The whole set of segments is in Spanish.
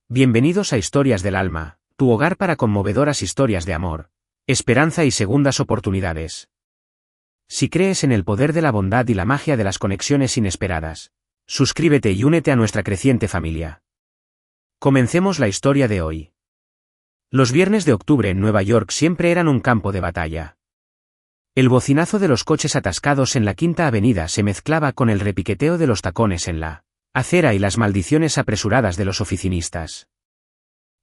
Bienvenidos a Historias del Alma, tu hogar para conmovedoras historias de amor, esperanza y segundas oportunidades. Si crees en el poder de la bondad y la magia de las conexiones inesperadas, suscríbete y únete a nuestra creciente familia. Comencemos la historia de hoy. Los viernes de octubre en Nueva York siempre eran un campo de batalla. El bocinazo de los coches atascados en la Quinta Avenida se mezclaba con el repiqueteo de los tacones en la acera y las maldiciones apresuradas de los oficinistas.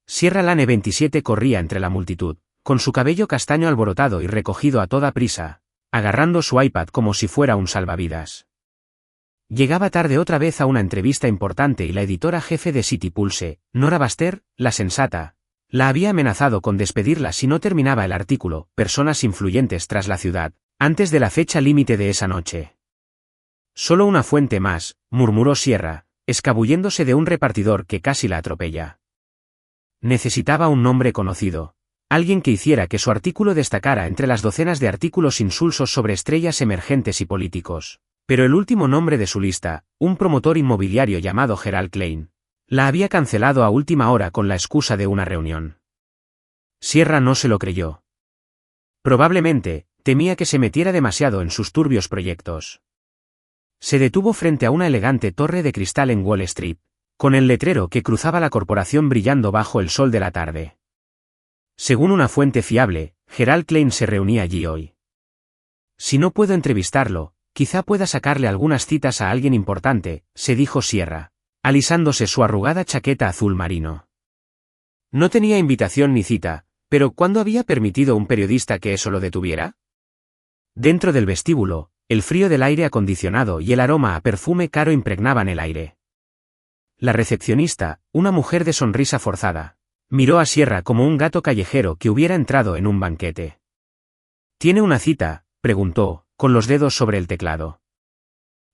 Sierra Lane 27 corría entre la multitud, con su cabello castaño alborotado y recogido a toda prisa, agarrando su iPad como si fuera un salvavidas. Llegaba tarde otra vez a una entrevista importante y la editora jefe de City Pulse, Nora Baster, la sensata, la había amenazado con despedirla si no terminaba el artículo, Personas influyentes tras la ciudad, antes de la fecha límite de esa noche. Solo una fuente más, murmuró Sierra, escabulléndose de un repartidor que casi la atropella. Necesitaba un nombre conocido, alguien que hiciera que su artículo destacara entre las docenas de artículos insulsos sobre estrellas emergentes y políticos. Pero el último nombre de su lista, un promotor inmobiliario llamado Gerald Klein, la había cancelado a última hora con la excusa de una reunión. Sierra no se lo creyó. Probablemente, temía que se metiera demasiado en sus turbios proyectos. Se detuvo frente a una elegante torre de cristal en Wall Street, con el letrero que cruzaba la corporación brillando bajo el sol de la tarde. Según una fuente fiable, Gerald Klein se reunía allí hoy. Si no puedo entrevistarlo, quizá pueda sacarle algunas citas a alguien importante, se dijo Sierra, alisándose su arrugada chaqueta azul marino. No tenía invitación ni cita, pero ¿cuándo había permitido un periodista que eso lo detuviera? Dentro del vestíbulo, el frío del aire acondicionado y el aroma a perfume caro impregnaban el aire. La recepcionista, una mujer de sonrisa forzada, miró a Sierra como un gato callejero que hubiera entrado en un banquete. ¿Tiene una cita?, preguntó, con los dedos sobre el teclado.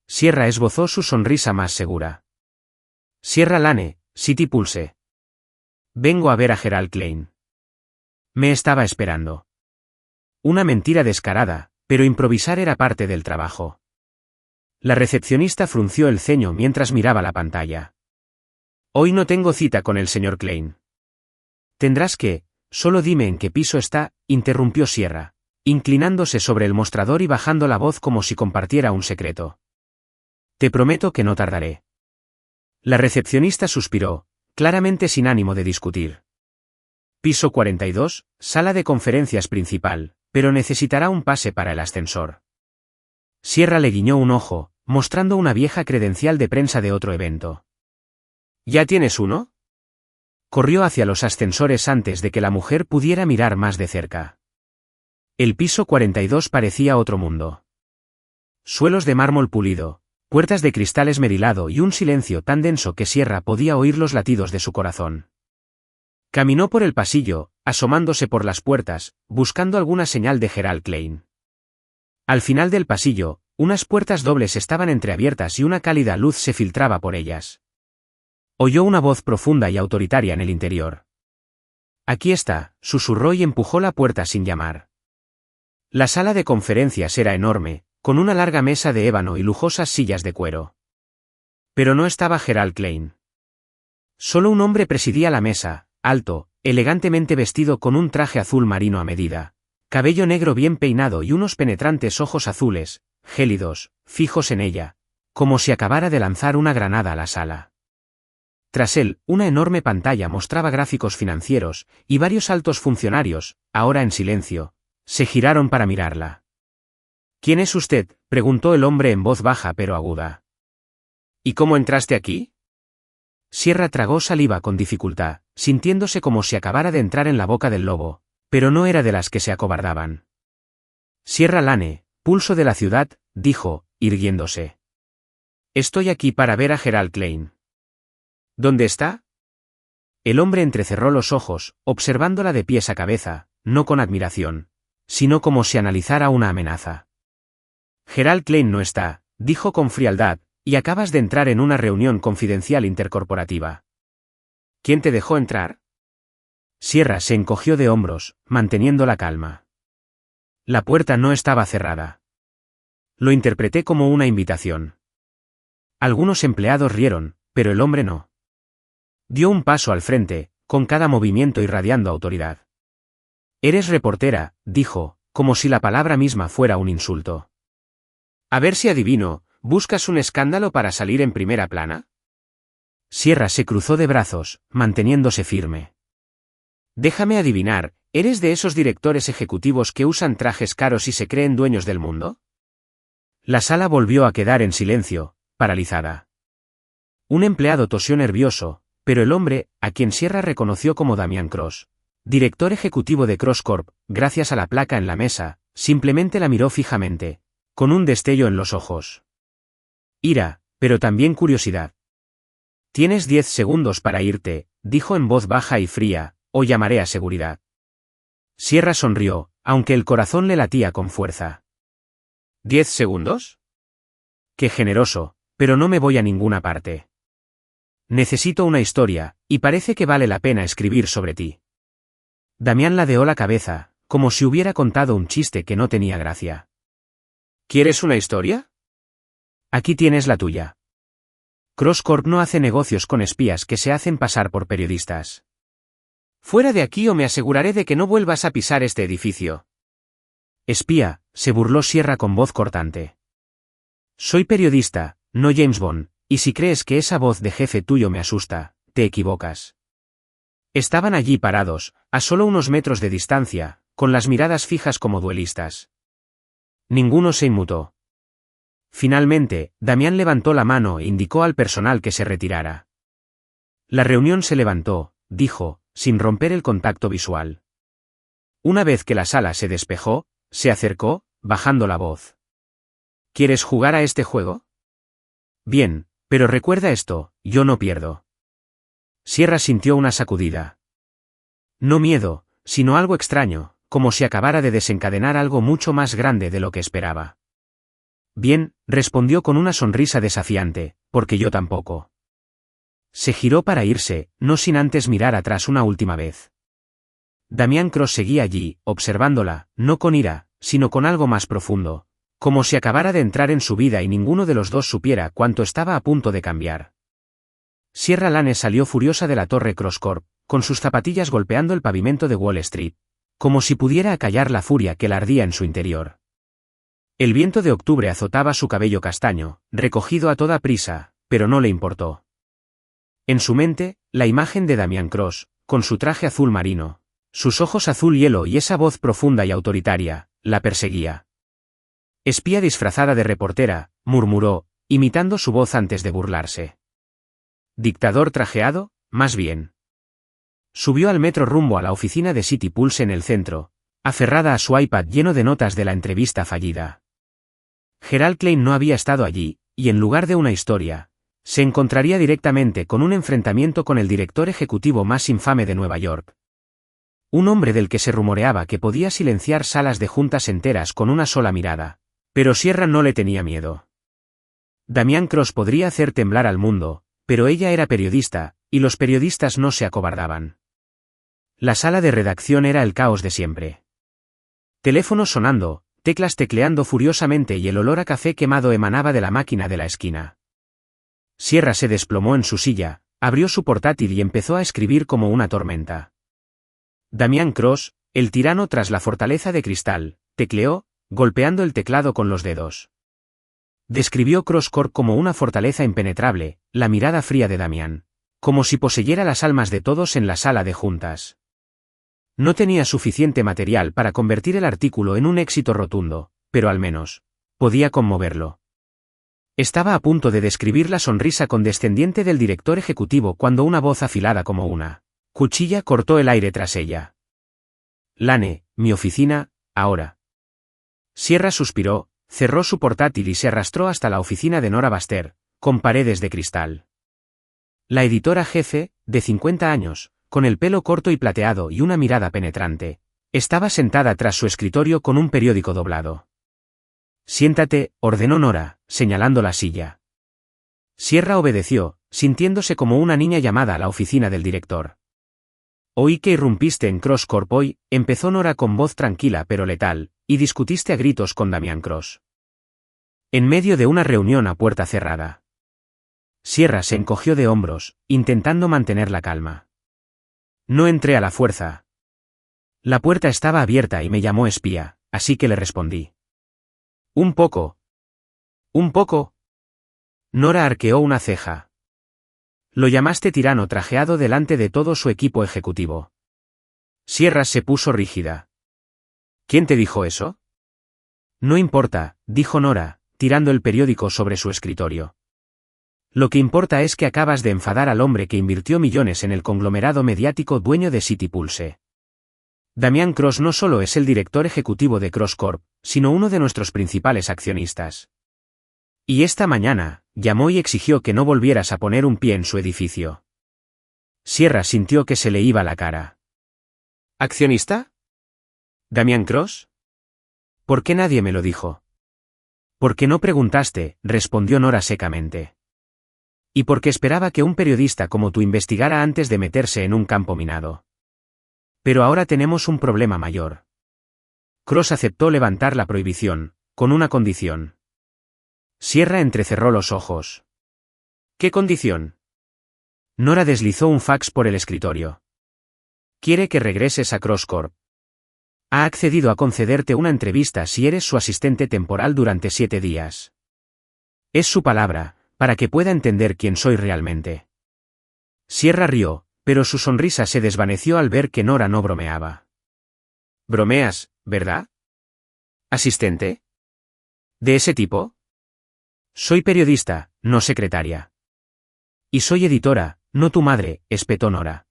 Sierra esbozó su sonrisa más segura. Sierra Lane, City Pulse. Vengo a ver a Gerald Klein. Me estaba esperando. Una mentira descarada, pero improvisar era parte del trabajo. La recepcionista frunció el ceño mientras miraba la pantalla. Hoy no tengo cita con el señor Klein. Tendrás que, solo dime en qué piso está, interrumpió Sierra, inclinándose sobre el mostrador y bajando la voz como si compartiera un secreto. Te prometo que no tardaré. La recepcionista suspiró, claramente sin ánimo de discutir. Piso 42, sala de conferencias principal, pero necesitará un pase para el ascensor. Sierra le guiñó un ojo, mostrando una vieja credencial de prensa de otro evento. ¿Ya tienes uno? Corrió hacia los ascensores antes de que la mujer pudiera mirar más de cerca. El piso 42 parecía otro mundo. Suelos de mármol pulido, puertas de cristal esmerilado y un silencio tan denso que Sierra podía oír los latidos de su corazón. Caminó por el pasillo, asomándose por las puertas, buscando alguna señal de Gerald Klein. Al final del pasillo, unas puertas dobles estaban entreabiertas y una cálida luz se filtraba por ellas. Oyó una voz profunda y autoritaria en el interior. Aquí está, susurró y empujó la puerta sin llamar. La sala de conferencias era enorme, con una larga mesa de ébano y lujosas sillas de cuero. Pero no estaba Gerald Klein. Solo un hombre presidía la mesa, alto, elegantemente vestido con un traje azul marino a medida, cabello negro bien peinado y unos penetrantes ojos azules, gélidos, fijos en ella, como si acabara de lanzar una granada a la sala. Tras él, una enorme pantalla mostraba gráficos financieros, y varios altos funcionarios, ahora en silencio, se giraron para mirarla. ¿Quién es usted?, preguntó el hombre en voz baja pero aguda. ¿Y cómo entraste aquí? Sierra tragó saliva con dificultad, sintiéndose como si acabara de entrar en la boca del lobo, pero no era de las que se acobardaban. Sierra Lane, pulso de la ciudad, dijo, irguiéndose. Estoy aquí para ver a Gerald Klein. ¿Dónde está? El hombre entrecerró los ojos, observándola de pies a cabeza, no con admiración, sino como si analizara una amenaza. Gerald Klein no está, dijo con frialdad, y acabas de entrar en una reunión confidencial intercorporativa. ¿Quién te dejó entrar? Sierra se encogió de hombros, manteniendo la calma. La puerta no estaba cerrada. Lo interpreté como una invitación. Algunos empleados rieron, pero el hombre no. Dio un paso al frente, con cada movimiento irradiando autoridad. Eres reportera, dijo, como si la palabra misma fuera un insulto. A ver si adivino, ¿buscas un escándalo para salir en primera plana? Sierra se cruzó de brazos, manteniéndose firme. Déjame adivinar, ¿eres de esos directores ejecutivos que usan trajes caros y se creen dueños del mundo? La sala volvió a quedar en silencio, paralizada. Un empleado tosió nervioso, pero el hombre, a quien Sierra reconoció como Damian Cross, director ejecutivo de Cross Corp, gracias a la placa en la mesa, simplemente la miró fijamente, con un destello en los ojos. Ira, pero también curiosidad. Tienes 10 segundos para irte, dijo en voz baja y fría, o llamaré a seguridad. Sierra sonrió, aunque el corazón le latía con fuerza. ¿10 segundos? Qué generoso, pero no me voy a ninguna parte. Necesito una historia, y parece que vale la pena escribir sobre ti. Damián ladeó la cabeza, como si hubiera contado un chiste que no tenía gracia. ¿Quieres una historia? Aquí tienes la tuya. Cross Corp no hace negocios con espías que se hacen pasar por periodistas. Fuera de aquí o me aseguraré de que no vuelvas a pisar este edificio. Espía, se burló Sierra con voz cortante. Soy periodista, no James Bond, y si crees que esa voz de jefe tuyo me asusta, te equivocas. Estaban allí parados, a solo unos metros de distancia, con las miradas fijas como duelistas. Ninguno se inmutó. Finalmente, Damián levantó la mano e indicó al personal que se retirara. La reunión se levantó, dijo, sin romper el contacto visual. Una vez que la sala se despejó, se acercó, bajando la voz. ¿Quieres jugar a este juego? Bien, pero recuerda esto, yo no pierdo. Sierra sintió una sacudida. No miedo, sino algo extraño, como si acabara de desencadenar algo mucho más grande de lo que esperaba. Bien, respondió con una sonrisa desafiante, porque yo tampoco. Se giró para irse, no sin antes mirar atrás una última vez. Damian Cross seguía allí, observándola, no con ira, sino con algo más profundo, como si acabara de entrar en su vida y ninguno de los dos supiera cuánto estaba a punto de cambiar. Sierra Lane salió furiosa de la torre Cross Corp, con sus zapatillas golpeando el pavimento de Wall Street, como si pudiera acallar la furia que la ardía en su interior. El viento de octubre azotaba su cabello castaño, recogido a toda prisa, pero no le importó. En su mente, la imagen de Damian Cross, con su traje azul marino, sus ojos azul hielo y esa voz profunda y autoritaria, la perseguía. Espía disfrazada de reportera, murmuró, imitando su voz antes de burlarse. Dictador trajeado, más bien. Subió al metro rumbo a la oficina de City Pulse en el centro, aferrada a su iPad lleno de notas de la entrevista fallida. Gerald Klein no había estado allí, y en lugar de una historia, se encontraría directamente con un enfrentamiento con el director ejecutivo más infame de Nueva York. Un hombre del que se rumoreaba que podía silenciar salas de juntas enteras con una sola mirada, pero Sierra no le tenía miedo. Damian Cross podría hacer temblar al mundo, pero ella era periodista, y los periodistas no se acobardaban. La sala de redacción era el caos de siempre. Teléfonos sonando, teclas tecleando furiosamente y el olor a café quemado emanaba de la máquina de la esquina. Sierra se desplomó en su silla, abrió su portátil y empezó a escribir como una tormenta. Damian Cross, el tirano tras la fortaleza de cristal, tecleó, golpeando el teclado con los dedos. Describió Cross Corp como una fortaleza impenetrable, la mirada fría de Damián, como si poseyera las almas de todos en la sala de juntas. No tenía suficiente material para convertir el artículo en un éxito rotundo, pero al menos, podía conmoverlo. Estaba a punto de describir la sonrisa condescendiente del director ejecutivo cuando una voz afilada como una cuchilla cortó el aire tras ella. Lane, mi oficina, ahora. Sierra suspiró, cerró su portátil y se arrastró hasta la oficina de Nora Baster, con paredes de cristal. La editora jefe, de 50 años, con el pelo corto y plateado y una mirada penetrante, estaba sentada tras su escritorio con un periódico doblado. Siéntate, ordenó Nora, señalando la silla. Sierra obedeció, sintiéndose como una niña llamada a la oficina del director. Oí que irrumpiste en Cross Corp hoy, empezó Nora con voz tranquila pero letal, y discutiste a gritos con Damian Cross. En medio de una reunión a puerta cerrada. Sierra se encogió de hombros, intentando mantener la calma. No entré a la fuerza. La puerta estaba abierta y me llamó espía, así que le respondí. Un poco. ¿Un poco? Nora arqueó una ceja. Lo llamaste tirano trajeado delante de todo su equipo ejecutivo. Sierra se puso rígida. ¿Quién te dijo eso? No importa, dijo Nora, tirando el periódico sobre su escritorio. Lo que importa es que acabas de enfadar al hombre que invirtió millones en el conglomerado mediático dueño de City Pulse. Damian Cross no solo es el director ejecutivo de Cross Corp, sino uno de nuestros principales accionistas. Y esta mañana, llamó y exigió que no volvieras a poner un pie en su edificio. Sierra sintió que se le iba la cara. ¿Accionista? ¿Damian Cross? ¿Por qué nadie me lo dijo? ¿Por qué no preguntaste?, respondió Nora secamente. Y porque esperaba que un periodista como tú investigara antes de meterse en un campo minado. Pero ahora tenemos un problema mayor. Cross aceptó levantar la prohibición, con una condición. Sierra entrecerró los ojos. ¿Qué condición? Nora deslizó un fax por el escritorio. Quiere que regreses a Cross Corp. Ha accedido a concederte una entrevista si eres su asistente temporal durante 7 días. Es su palabra, para que pueda entender quién soy realmente. Sierra rió, pero su sonrisa se desvaneció al ver que Nora no bromeaba. ¿Bromeas, verdad? ¿Asistente? ¿De ese tipo? Soy periodista, no secretaria. Y soy editora, no tu madre, espetó Nora.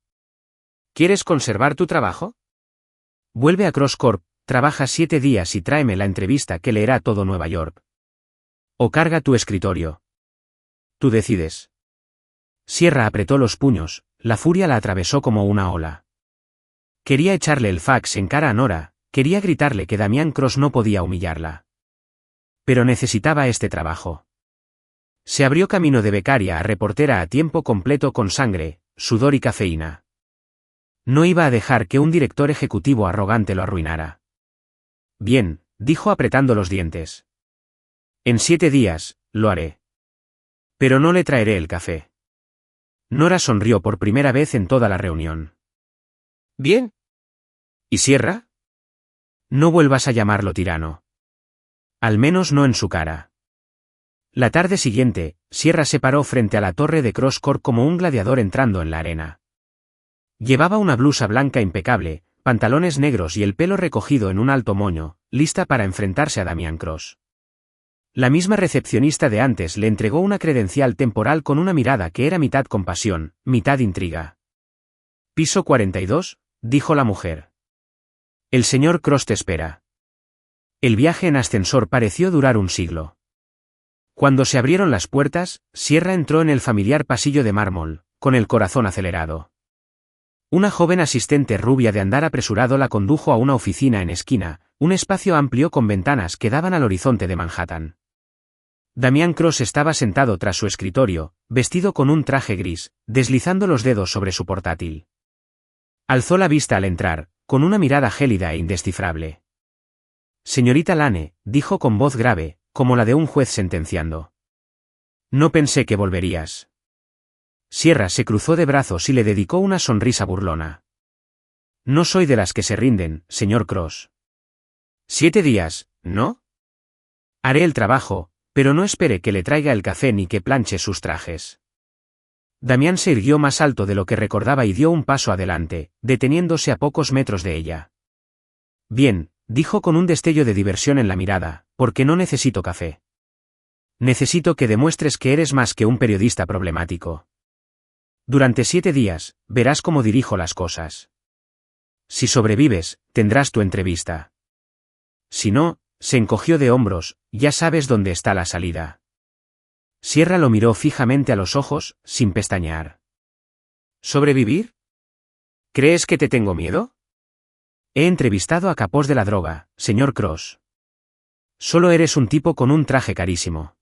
¿Quieres conservar tu trabajo? Vuelve a Cross Corp, trabaja 7 días y tráeme la entrevista que leerá todo Nueva York. O carga tu escritorio. Tú decides. Sierra apretó los puños, la furia la atravesó como una ola. Quería echarle el fax en cara a Nora, quería gritarle que Damian Cross no podía humillarla. Pero necesitaba este trabajo. Se abrió camino de becaria a reportera a tiempo completo con sangre, sudor y cafeína. No iba a dejar que un director ejecutivo arrogante lo arruinara. Bien, dijo apretando los dientes. En 7 días, lo haré. Pero no le traeré el café. Nora sonrió por primera vez en toda la reunión. Bien. ¿Y Sierra? No vuelvas a llamarlo tirano. Al menos no en su cara. La tarde siguiente, Sierra se paró frente a la torre de Cross Corp como un gladiador entrando en la arena. Llevaba una blusa blanca impecable, pantalones negros y el pelo recogido en un alto moño, lista para enfrentarse a Damian Cross. La misma recepcionista de antes le entregó una credencial temporal con una mirada que era mitad compasión, mitad intriga. Piso 42, dijo la mujer. El señor Cross te espera. El viaje en ascensor pareció durar un siglo. Cuando se abrieron las puertas, Sierra entró en el familiar pasillo de mármol, con el corazón acelerado. Una joven asistente rubia de andar apresurado la condujo a una oficina en esquina, un espacio amplio con ventanas que daban al horizonte de Manhattan. Damian Cross estaba sentado tras su escritorio, vestido con un traje gris, deslizando los dedos sobre su portátil. Alzó la vista al entrar, con una mirada gélida e indescifrable. Señorita Lane, dijo con voz grave, como la de un juez sentenciando. No pensé que volverías. Sierra se cruzó de brazos y le dedicó una sonrisa burlona. No soy de las que se rinden, señor Cross. 7 días, ¿no? Haré el trabajo, pero no espere que le traiga el café ni que planche sus trajes. Damián se irguió más alto de lo que recordaba y dio un paso adelante, deteniéndose a pocos metros de ella. Bien, dijo con un destello de diversión en la mirada, porque no necesito café. Necesito que demuestres que eres más que un periodista problemático. Durante 7 días, verás cómo dirijo las cosas. Si sobrevives, tendrás tu entrevista. Si no, se encogió de hombros, ya sabes dónde está la salida. Sierra lo miró fijamente a los ojos, sin pestañear. ¿Sobrevivir? ¿Crees que te tengo miedo? He entrevistado a capós de la droga, señor Cross. Solo eres un tipo con un traje carísimo.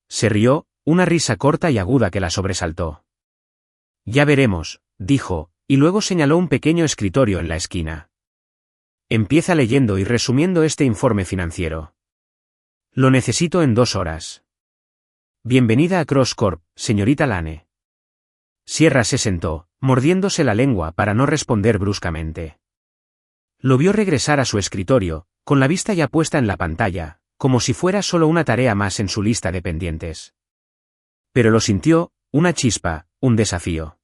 Se rió, una risa corta y aguda que la sobresaltó. Ya veremos, dijo, y luego señaló un pequeño escritorio en la esquina. Empieza leyendo y resumiendo este informe financiero. Lo necesito en 2 horas. Bienvenida a Cross Corp, señorita Lane. Sierra se sentó, mordiéndose la lengua para no responder bruscamente. Lo vio regresar a su escritorio, con la vista ya puesta en la pantalla, como si fuera solo una tarea más en su lista de pendientes. Pero lo sintió, una chispa, un desafío.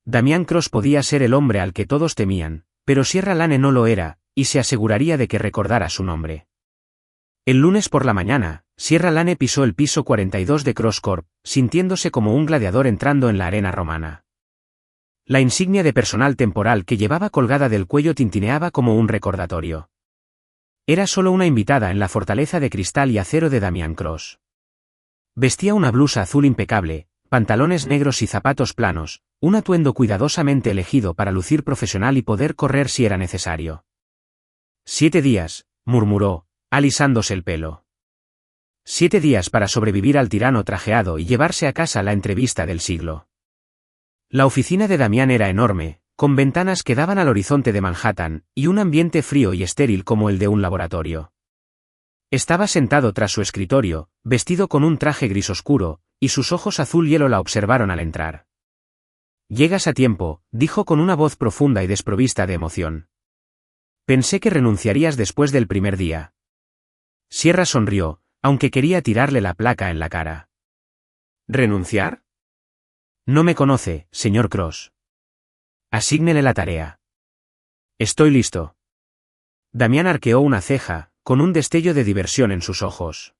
Damián Cross podía ser el hombre al que todos temían, pero Sierra Lane no lo era, y se aseguraría de que recordara su nombre. El lunes por la mañana, Sierra Lane pisó el piso 42 de Cross Corp, sintiéndose como un gladiador entrando en la arena romana. La insignia de personal temporal que llevaba colgada del cuello tintineaba como un recordatorio. Era solo una invitada en la fortaleza de cristal y acero de Damián Cross. Vestía una blusa azul impecable, pantalones negros y zapatos planos, un atuendo cuidadosamente elegido para lucir profesional y poder correr si era necesario. 7 días, murmuró, alisándose el pelo. 7 días para sobrevivir al tirano trajeado y llevarse a casa la entrevista del siglo. La oficina de Damián era enorme, con ventanas que daban al horizonte de Manhattan, y un ambiente frío y estéril como el de un laboratorio. Estaba sentado tras su escritorio, vestido con un traje gris oscuro, y sus ojos azul hielo la observaron al entrar. «Llegas a tiempo», dijo con una voz profunda y desprovista de emoción. «Pensé que renunciarías después del primer día». Sierra sonrió, aunque quería tirarle la placa en la cara. ¿Renunciar? No me conoce, señor Cross. Asígnele la tarea. Estoy listo. Damián arqueó una ceja, con un destello de diversión en sus ojos.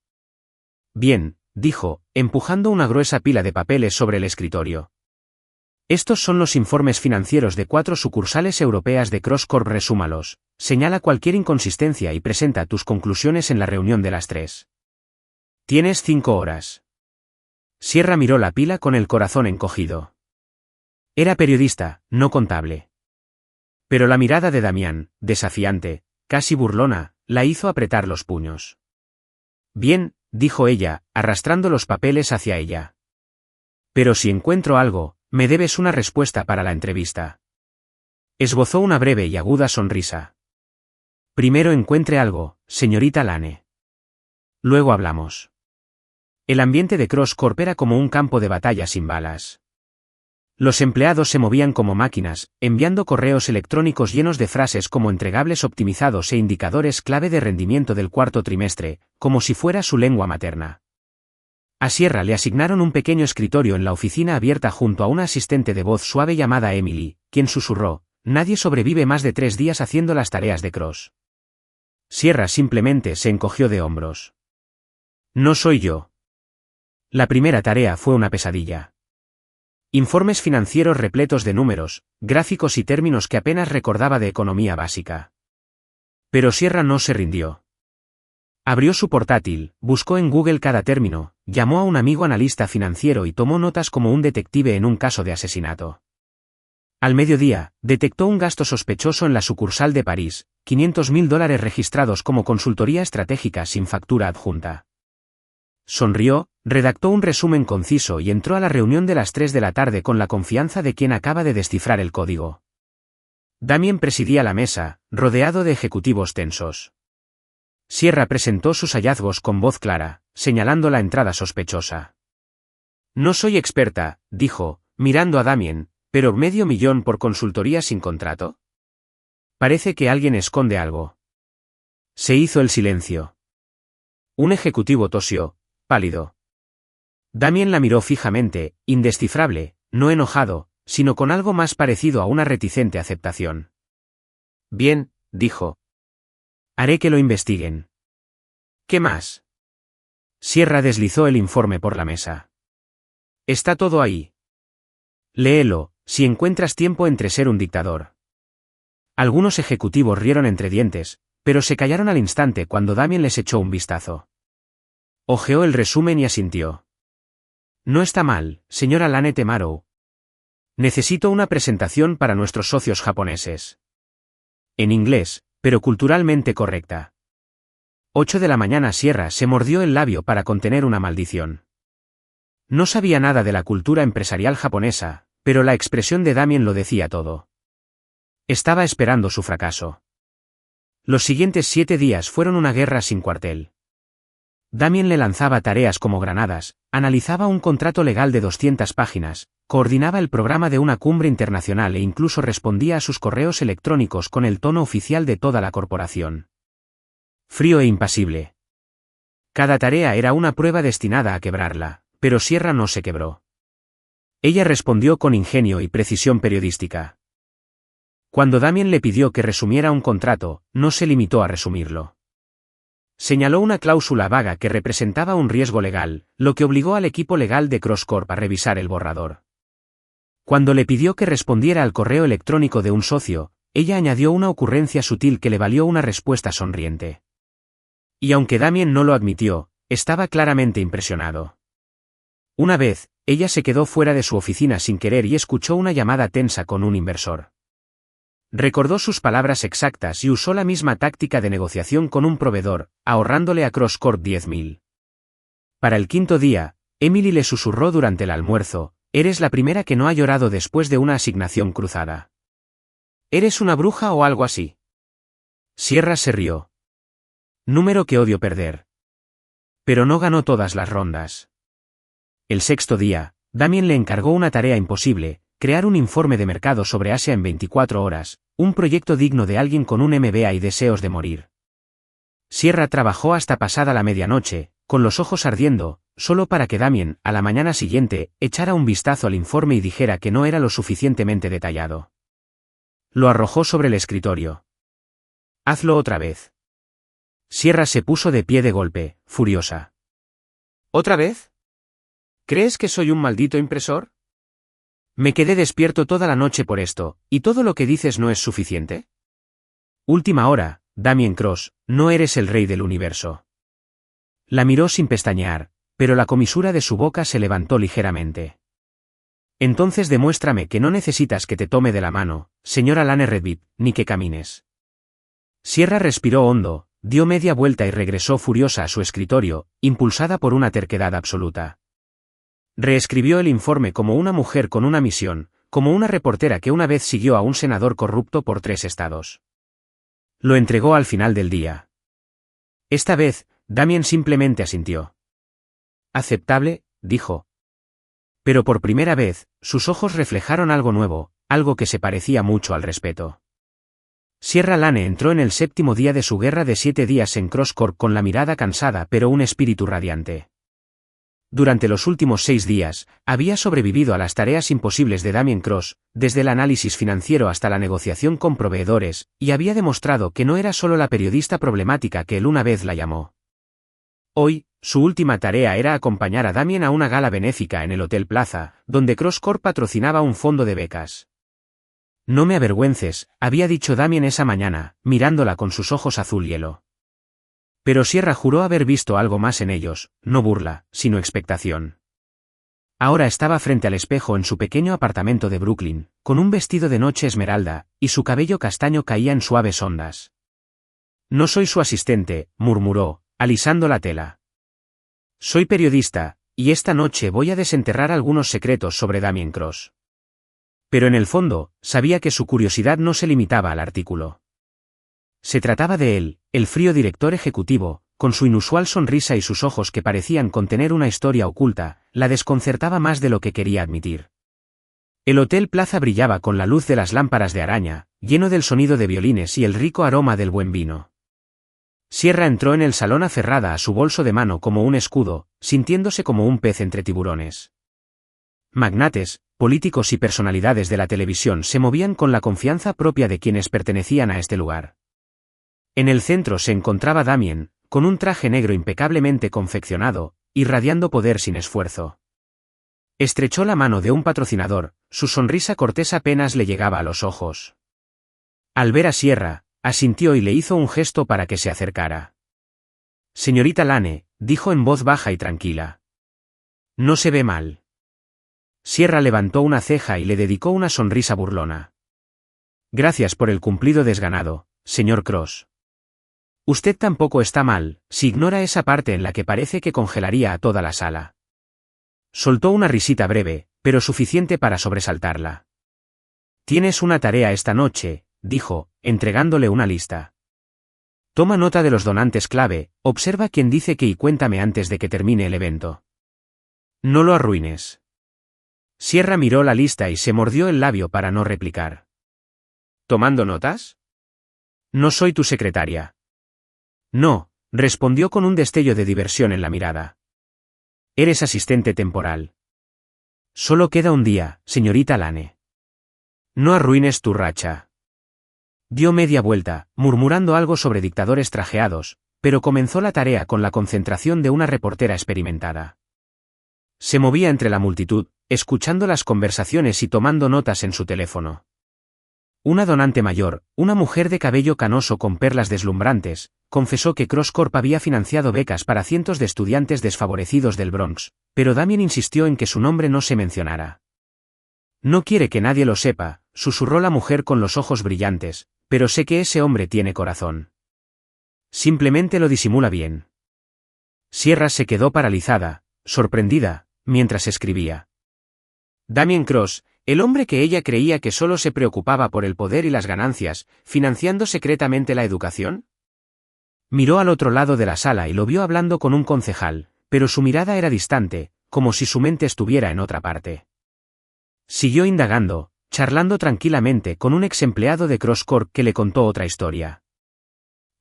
Bien, dijo, empujando una gruesa pila de papeles sobre el escritorio. Estos son los informes financieros de 4 sucursales europeas de Cross Corp. Resúmalos, señala cualquier inconsistencia y presenta tus conclusiones en la reunión de las 3. Tienes 5 horas. Sierra miró la pila con el corazón encogido. Era periodista, no contable. Pero la mirada de Damián, desafiante, casi burlona, la hizo apretar los puños. Bien, dijo ella, arrastrando los papeles hacia ella. Pero si encuentro algo, me debes una respuesta para la entrevista. Esbozó una breve y aguda sonrisa. Primero encuentre algo, señorita Lane. Luego hablamos. El ambiente de Cross Corp era como un campo de batalla sin balas. Los empleados se movían como máquinas, enviando correos electrónicos llenos de frases como entregables optimizados e indicadores clave de rendimiento del cuarto trimestre, como si fuera su lengua materna. A Sierra le asignaron un pequeño escritorio en la oficina abierta junto a una asistente de voz suave llamada Emily, quien susurró, «Nadie sobrevive más de 3 días haciendo las tareas de Cross». Sierra simplemente se encogió de hombros. «No soy yo». La primera tarea fue una pesadilla. Informes financieros repletos de números, gráficos y términos que apenas recordaba de economía básica. Pero Sierra no se rindió. Abrió su portátil, buscó en Google cada término, llamó a un amigo analista financiero y tomó notas como un detective en un caso de asesinato. Al mediodía, detectó un gasto sospechoso en la sucursal de París, $500.000 registrados como consultoría estratégica sin factura adjunta. Sonrió, redactó un resumen conciso y entró a la reunión de las 3 de la tarde con la confianza de quien acaba de descifrar el código. Damián presidía la mesa, rodeado de ejecutivos tensos. Sierra presentó sus hallazgos con voz clara, señalando la entrada sospechosa. No soy experta, dijo, mirando a Damián, pero $500.000 por consultoría sin contrato. Parece que alguien esconde algo. Se hizo el silencio. Un ejecutivo tosió, pálido. Damián la miró fijamente, indescifrable, no enojado, sino con algo más parecido a una reticente aceptación. Bien, dijo. Haré que lo investiguen. ¿Qué más? Sierra deslizó el informe por la mesa. Está todo ahí. Léelo, si encuentras tiempo entre ser un dictador. Algunos ejecutivos rieron entre dientes, pero se callaron al instante cuando Damián les echó un vistazo. Hojeó el resumen y asintió. No está mal, señora Lane Temarow. Necesito una presentación para nuestros socios japoneses. En inglés, pero culturalmente correcta. 8 de la mañana. Sierra se mordió el labio para contener una maldición. No sabía nada de la cultura empresarial japonesa, pero la expresión de Damián lo decía todo. Estaba esperando su fracaso. Los siguientes 7 días fueron una guerra sin cuartel. Damien le lanzaba tareas como granadas, analizaba un contrato legal de 200 páginas, coordinaba el programa de una cumbre internacional e incluso respondía a sus correos electrónicos con el tono oficial de toda la corporación. Frío e impasible. Cada tarea era una prueba destinada a quebrarla, pero Sierra no se quebró. Ella respondió con ingenio y precisión periodística. Cuando Damien le pidió que resumiera un contrato, no se limitó a resumirlo. Señaló una cláusula vaga que representaba un riesgo legal, lo que obligó al equipo legal de CrossCorp a revisar el borrador. Cuando le pidió que respondiera al correo electrónico de un socio, ella añadió una ocurrencia sutil que le valió una respuesta sonriente. Y aunque Damien no lo admitió, estaba claramente impresionado. Una vez, ella se quedó fuera de su oficina sin querer y escuchó una llamada tensa con un inversor. Recordó sus palabras exactas y usó la misma táctica de negociación con un proveedor, ahorrándole a CrossCorp 10.000. Para el quinto día, Emily le susurró durante el almuerzo: «Eres la primera que no ha llorado después de una asignación cruzada. ¿Eres una bruja o algo así?» Sierra se rió. «Número que odio perder». Pero no ganó todas las rondas. El sexto día, Damien le encargó una tarea imposible: crear un informe de mercado sobre Asia en 24 horas, un proyecto digno de alguien con un MBA y deseos de morir. Sierra trabajó hasta pasada la medianoche, con los ojos ardiendo, solo para que Damien, a la mañana siguiente, echara un vistazo al informe y dijera que no era lo suficientemente detallado. Lo arrojó sobre el escritorio. «Hazlo otra vez». Sierra se puso de pie de golpe, furiosa. «¿Otra vez? ¿Crees que soy un maldito impresor? Me quedé despierto toda la noche por esto, ¿y todo lo que dices no es suficiente?» «Última hora, Damien Cross, no eres el rey del universo». La miró sin pestañear, pero la comisura de su boca se levantó ligeramente. «Entonces demuéstrame que no necesitas que te tome de la mano, señora Lane Redbit, ni que camines». Sierra respiró hondo, dio media vuelta y regresó furiosa a su escritorio, impulsada por una terquedad absoluta. Reescribió el informe como una mujer con una misión, como una reportera que una vez siguió a un senador corrupto por 3 estados. Lo entregó al final del día. Esta vez, Damien simplemente asintió. «Aceptable», dijo. Pero por primera vez, sus ojos reflejaron algo nuevo, algo que se parecía mucho al respeto. Sierra Lane entró en el 7º día de su guerra de 7 días en CrossCorp con la mirada cansada pero un espíritu radiante. Durante los últimos 6 días, había sobrevivido a las tareas imposibles de Damien Cross, desde el análisis financiero hasta la negociación con proveedores, y había demostrado que no era solo la periodista problemática que él una vez la llamó. Hoy, su última tarea era acompañar a Damien a una gala benéfica en el Hotel Plaza, donde CrossCorp patrocinaba un fondo de becas. «No me avergüences», había dicho Damien esa mañana, mirándola con sus ojos azul hielo. Pero Sierra juró haber visto algo más en ellos, no burla, sino expectación. Ahora estaba frente al espejo en su pequeño apartamento de Brooklyn, con un vestido de noche esmeralda, y su cabello castaño caía en suaves ondas. «No soy su asistente», murmuró, alisando la tela. «Soy periodista, y esta noche voy a desenterrar algunos secretos sobre Damien Cross». Pero en el fondo, sabía que su curiosidad no se limitaba al artículo. Se trataba de él, el frío director ejecutivo, con su inusual sonrisa y sus ojos que parecían contener una historia oculta, la desconcertaba más de lo que quería admitir. El Hotel Plaza brillaba con la luz de las lámparas de araña, lleno del sonido de violines y el rico aroma del buen vino. Sierra entró en el salón aferrada a su bolso de mano como un escudo, sintiéndose como un pez entre tiburones. Magnates, políticos y personalidades de la televisión se movían con la confianza propia de quienes pertenecían a este lugar. En el centro se encontraba Damien, con un traje negro impecablemente confeccionado, irradiando poder sin esfuerzo. Estrechó la mano de un patrocinador, su sonrisa cortés apenas le llegaba a los ojos. Al ver a Sierra, asintió y le hizo un gesto para que se acercara. «Señorita Lane», dijo en voz baja y tranquila. «No se ve mal». Sierra levantó una ceja y le dedicó una sonrisa burlona. «Gracias por el cumplido desganado, señor Cross. Usted tampoco está mal, si ignora esa parte en la que parece que congelaría a toda la sala». Soltó una risita breve, pero suficiente para sobresaltarla. «Tienes una tarea esta noche», dijo, entregándole una lista. Toma nota de los donantes clave, observa quién dice qué y cuéntame antes de que termine el evento. No lo arruines. Sierra miró la lista y se mordió el labio para no replicar. ¿Tomando notas? No soy tu secretaria. No, respondió con un destello de diversión en la mirada. Eres asistente temporal. Solo queda un día, señorita Lane. No arruines tu racha. Dio media vuelta, murmurando algo sobre dictadores trajeados, pero comenzó la tarea con la concentración de una reportera experimentada. Se movía entre la multitud, escuchando las conversaciones y tomando notas en su teléfono. Una donante mayor, una mujer de cabello canoso con perlas deslumbrantes, confesó que Cross Corp había financiado becas para cientos de estudiantes desfavorecidos del Bronx, pero Damien insistió en que su nombre no se mencionara. No quiere que nadie lo sepa, susurró la mujer con los ojos brillantes, pero sé que ese hombre tiene corazón. Simplemente lo disimula bien. Sierra se quedó paralizada, sorprendida, mientras escribía. Damien Cross, el hombre que ella creía que solo se preocupaba por el poder y las ganancias, financiando secretamente la educación. Miró al otro lado de la sala y lo vio hablando con un concejal, pero su mirada era distante, como si su mente estuviera en otra parte. Siguió indagando, charlando tranquilamente con un ex empleado de Cross Corp que le contó otra historia.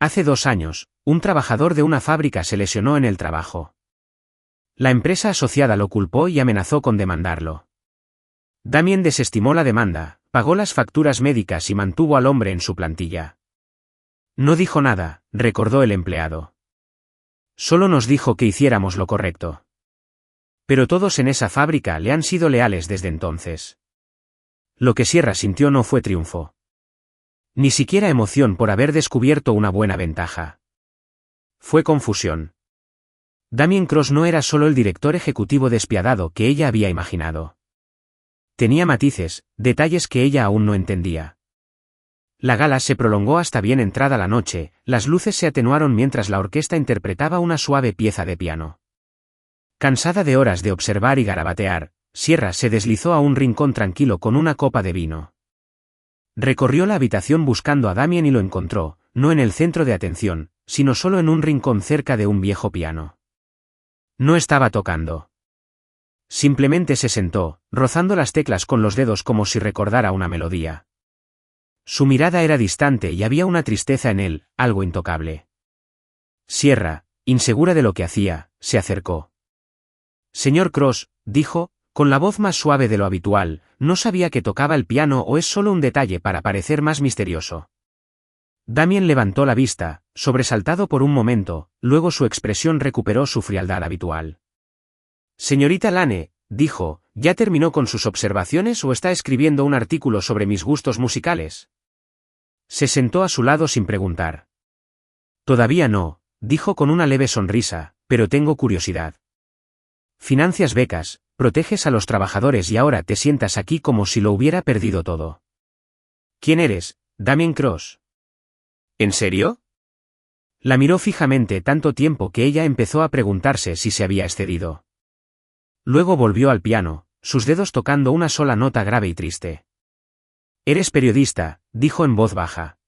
Hace 2 años, un trabajador de una fábrica se lesionó en el trabajo. La empresa asociada lo culpó y amenazó con demandarlo. Damien desestimó la demanda, pagó las facturas médicas y mantuvo al hombre en su plantilla. No dijo nada, recordó el empleado. Solo nos dijo que hiciéramos lo correcto. Pero todos en esa fábrica le han sido leales desde entonces. Lo que Sierra sintió no fue triunfo. Ni siquiera emoción por haber descubierto una buena ventaja. Fue confusión. Damien Cross no era solo el director ejecutivo despiadado que ella había imaginado. Tenía matices, detalles que ella aún no entendía. La gala se prolongó hasta bien entrada la noche, las luces se atenuaron mientras la orquesta interpretaba una suave pieza de piano. Cansada de horas de observar y garabatear, Sierra se deslizó a un rincón tranquilo con una copa de vino. Recorrió la habitación buscando a Damien y lo encontró, no en el centro de atención, sino solo en un rincón cerca de un viejo piano. No estaba tocando. Simplemente se sentó, rozando las teclas con los dedos como si recordara una melodía. Su mirada era distante y había una tristeza en él, algo intocable. Sierra, insegura de lo que hacía, se acercó. Señor Cross, dijo, con la voz más suave de lo habitual, ¿no sabía que tocaba el piano o es solo un detalle para parecer más misterioso? Damien levantó la vista, sobresaltado por un momento, luego su expresión recuperó su frialdad habitual. Señorita Lane, dijo, ¿ya terminó con sus observaciones o está escribiendo un artículo sobre mis gustos musicales? Se sentó a su lado sin preguntar. Todavía no, dijo con una leve sonrisa, pero tengo curiosidad. Financias becas, proteges a los trabajadores y ahora te sientas aquí como si lo hubiera perdido todo. ¿Quién eres, Damien Cross? ¿En serio? La miró fijamente tanto tiempo que ella empezó a preguntarse si se había excedido. Luego volvió al piano, sus dedos tocando una sola nota grave y triste. Eres periodista, dijo en voz baja.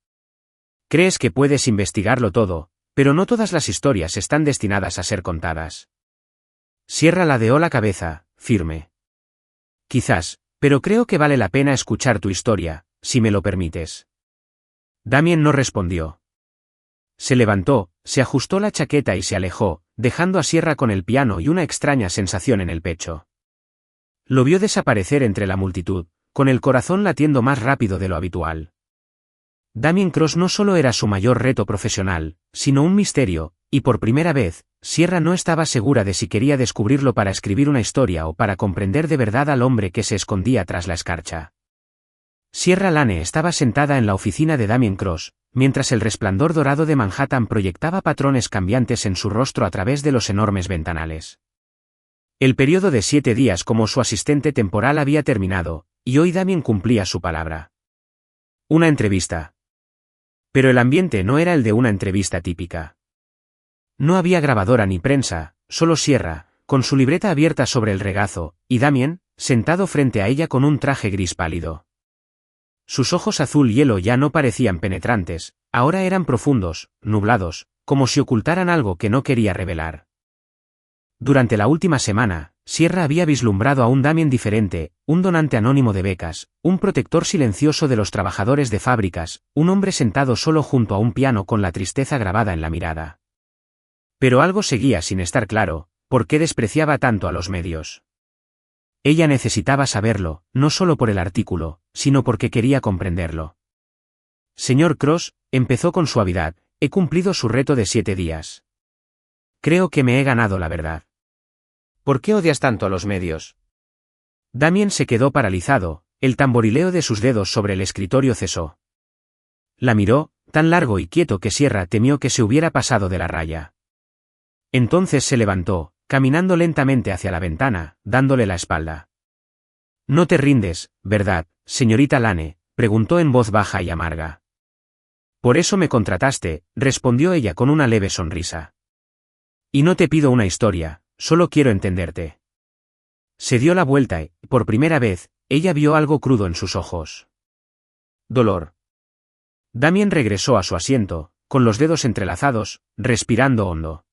Crees que puedes investigarlo todo, pero no todas las historias están destinadas a ser contadas. Sierra ladeó la cabeza, firme. Quizás, pero creo que vale la pena escuchar tu historia, si me lo permites. Damien no respondió. Se levantó, se ajustó la chaqueta y se alejó, dejando a Sierra con el piano y una extraña sensación en el pecho. Lo vio desaparecer entre la multitud, con el corazón latiendo más rápido de lo habitual. Damien Cross no solo era su mayor reto profesional, sino un misterio, y por primera vez, Sierra no estaba segura de si quería descubrirlo para escribir una historia o para comprender de verdad al hombre que se escondía tras la escarcha. Sierra Lane estaba sentada en la oficina de Damien Cross, mientras el resplandor dorado de Manhattan proyectaba patrones cambiantes en su rostro a través de los enormes ventanales. El periodo de 7 días como su asistente temporal había terminado, y hoy Damien cumplía su palabra. Una entrevista. Pero el ambiente no era el de una entrevista típica. No había grabadora ni prensa, solo Sierra, con su libreta abierta sobre el regazo, y Damien, sentado frente a ella con un traje gris pálido. Sus ojos azul hielo ya no parecían penetrantes, ahora eran profundos, nublados, como si ocultaran algo que no quería revelar. Durante la última semana, Sierra había vislumbrado a un Damien diferente, un donante anónimo de becas, un protector silencioso de los trabajadores de fábricas, un hombre sentado solo junto a un piano con la tristeza grabada en la mirada. Pero algo seguía sin estar claro: ¿por qué despreciaba tanto a los medios? Ella necesitaba saberlo, no solo por el artículo, sino porque quería comprenderlo. Señor Cross, empezó con suavidad, he cumplido su reto de 7 días. Creo que me he ganado la verdad. ¿Por qué odias tanto a los medios? Damien se quedó paralizado, el tamborileo de sus dedos sobre el escritorio cesó. La miró, tan largo y quieto que Sierra temió que se hubiera pasado de la raya. Entonces se levantó, caminando lentamente hacia la ventana, dándole la espalda. «No te rindes, ¿verdad, señorita Lane?», preguntó en voz baja y amarga. «Por eso me contrataste», respondió ella con una leve sonrisa. «Y no te pido una historia, solo quiero entenderte». Se dio la vuelta y, por primera vez, ella vio algo crudo en sus ojos. Dolor. Damien regresó a su asiento, con los dedos entrelazados, respirando hondo.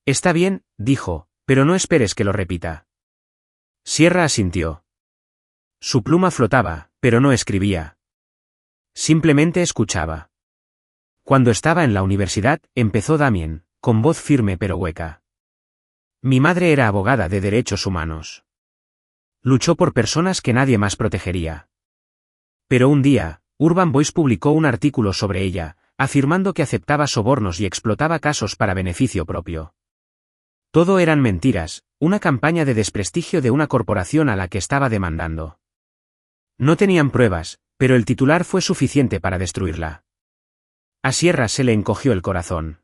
«Está bien», dijo, «pero no esperes que lo repita». Sierra asintió. Su pluma flotaba, pero no escribía. Simplemente escuchaba. «Cuando estaba en la universidad», empezó Damien, con voz firme pero hueca. «Mi madre era abogada de derechos humanos. Luchó por personas que nadie más protegería. Pero un día, Urban Voice publicó un artículo sobre ella, afirmando que aceptaba sobornos y explotaba casos para beneficio propio. Todo eran mentiras, una campaña de desprestigio de una corporación a la que estaba demandando. No tenían pruebas, pero el titular fue suficiente para destruirla». A Sierra se le encogió el corazón.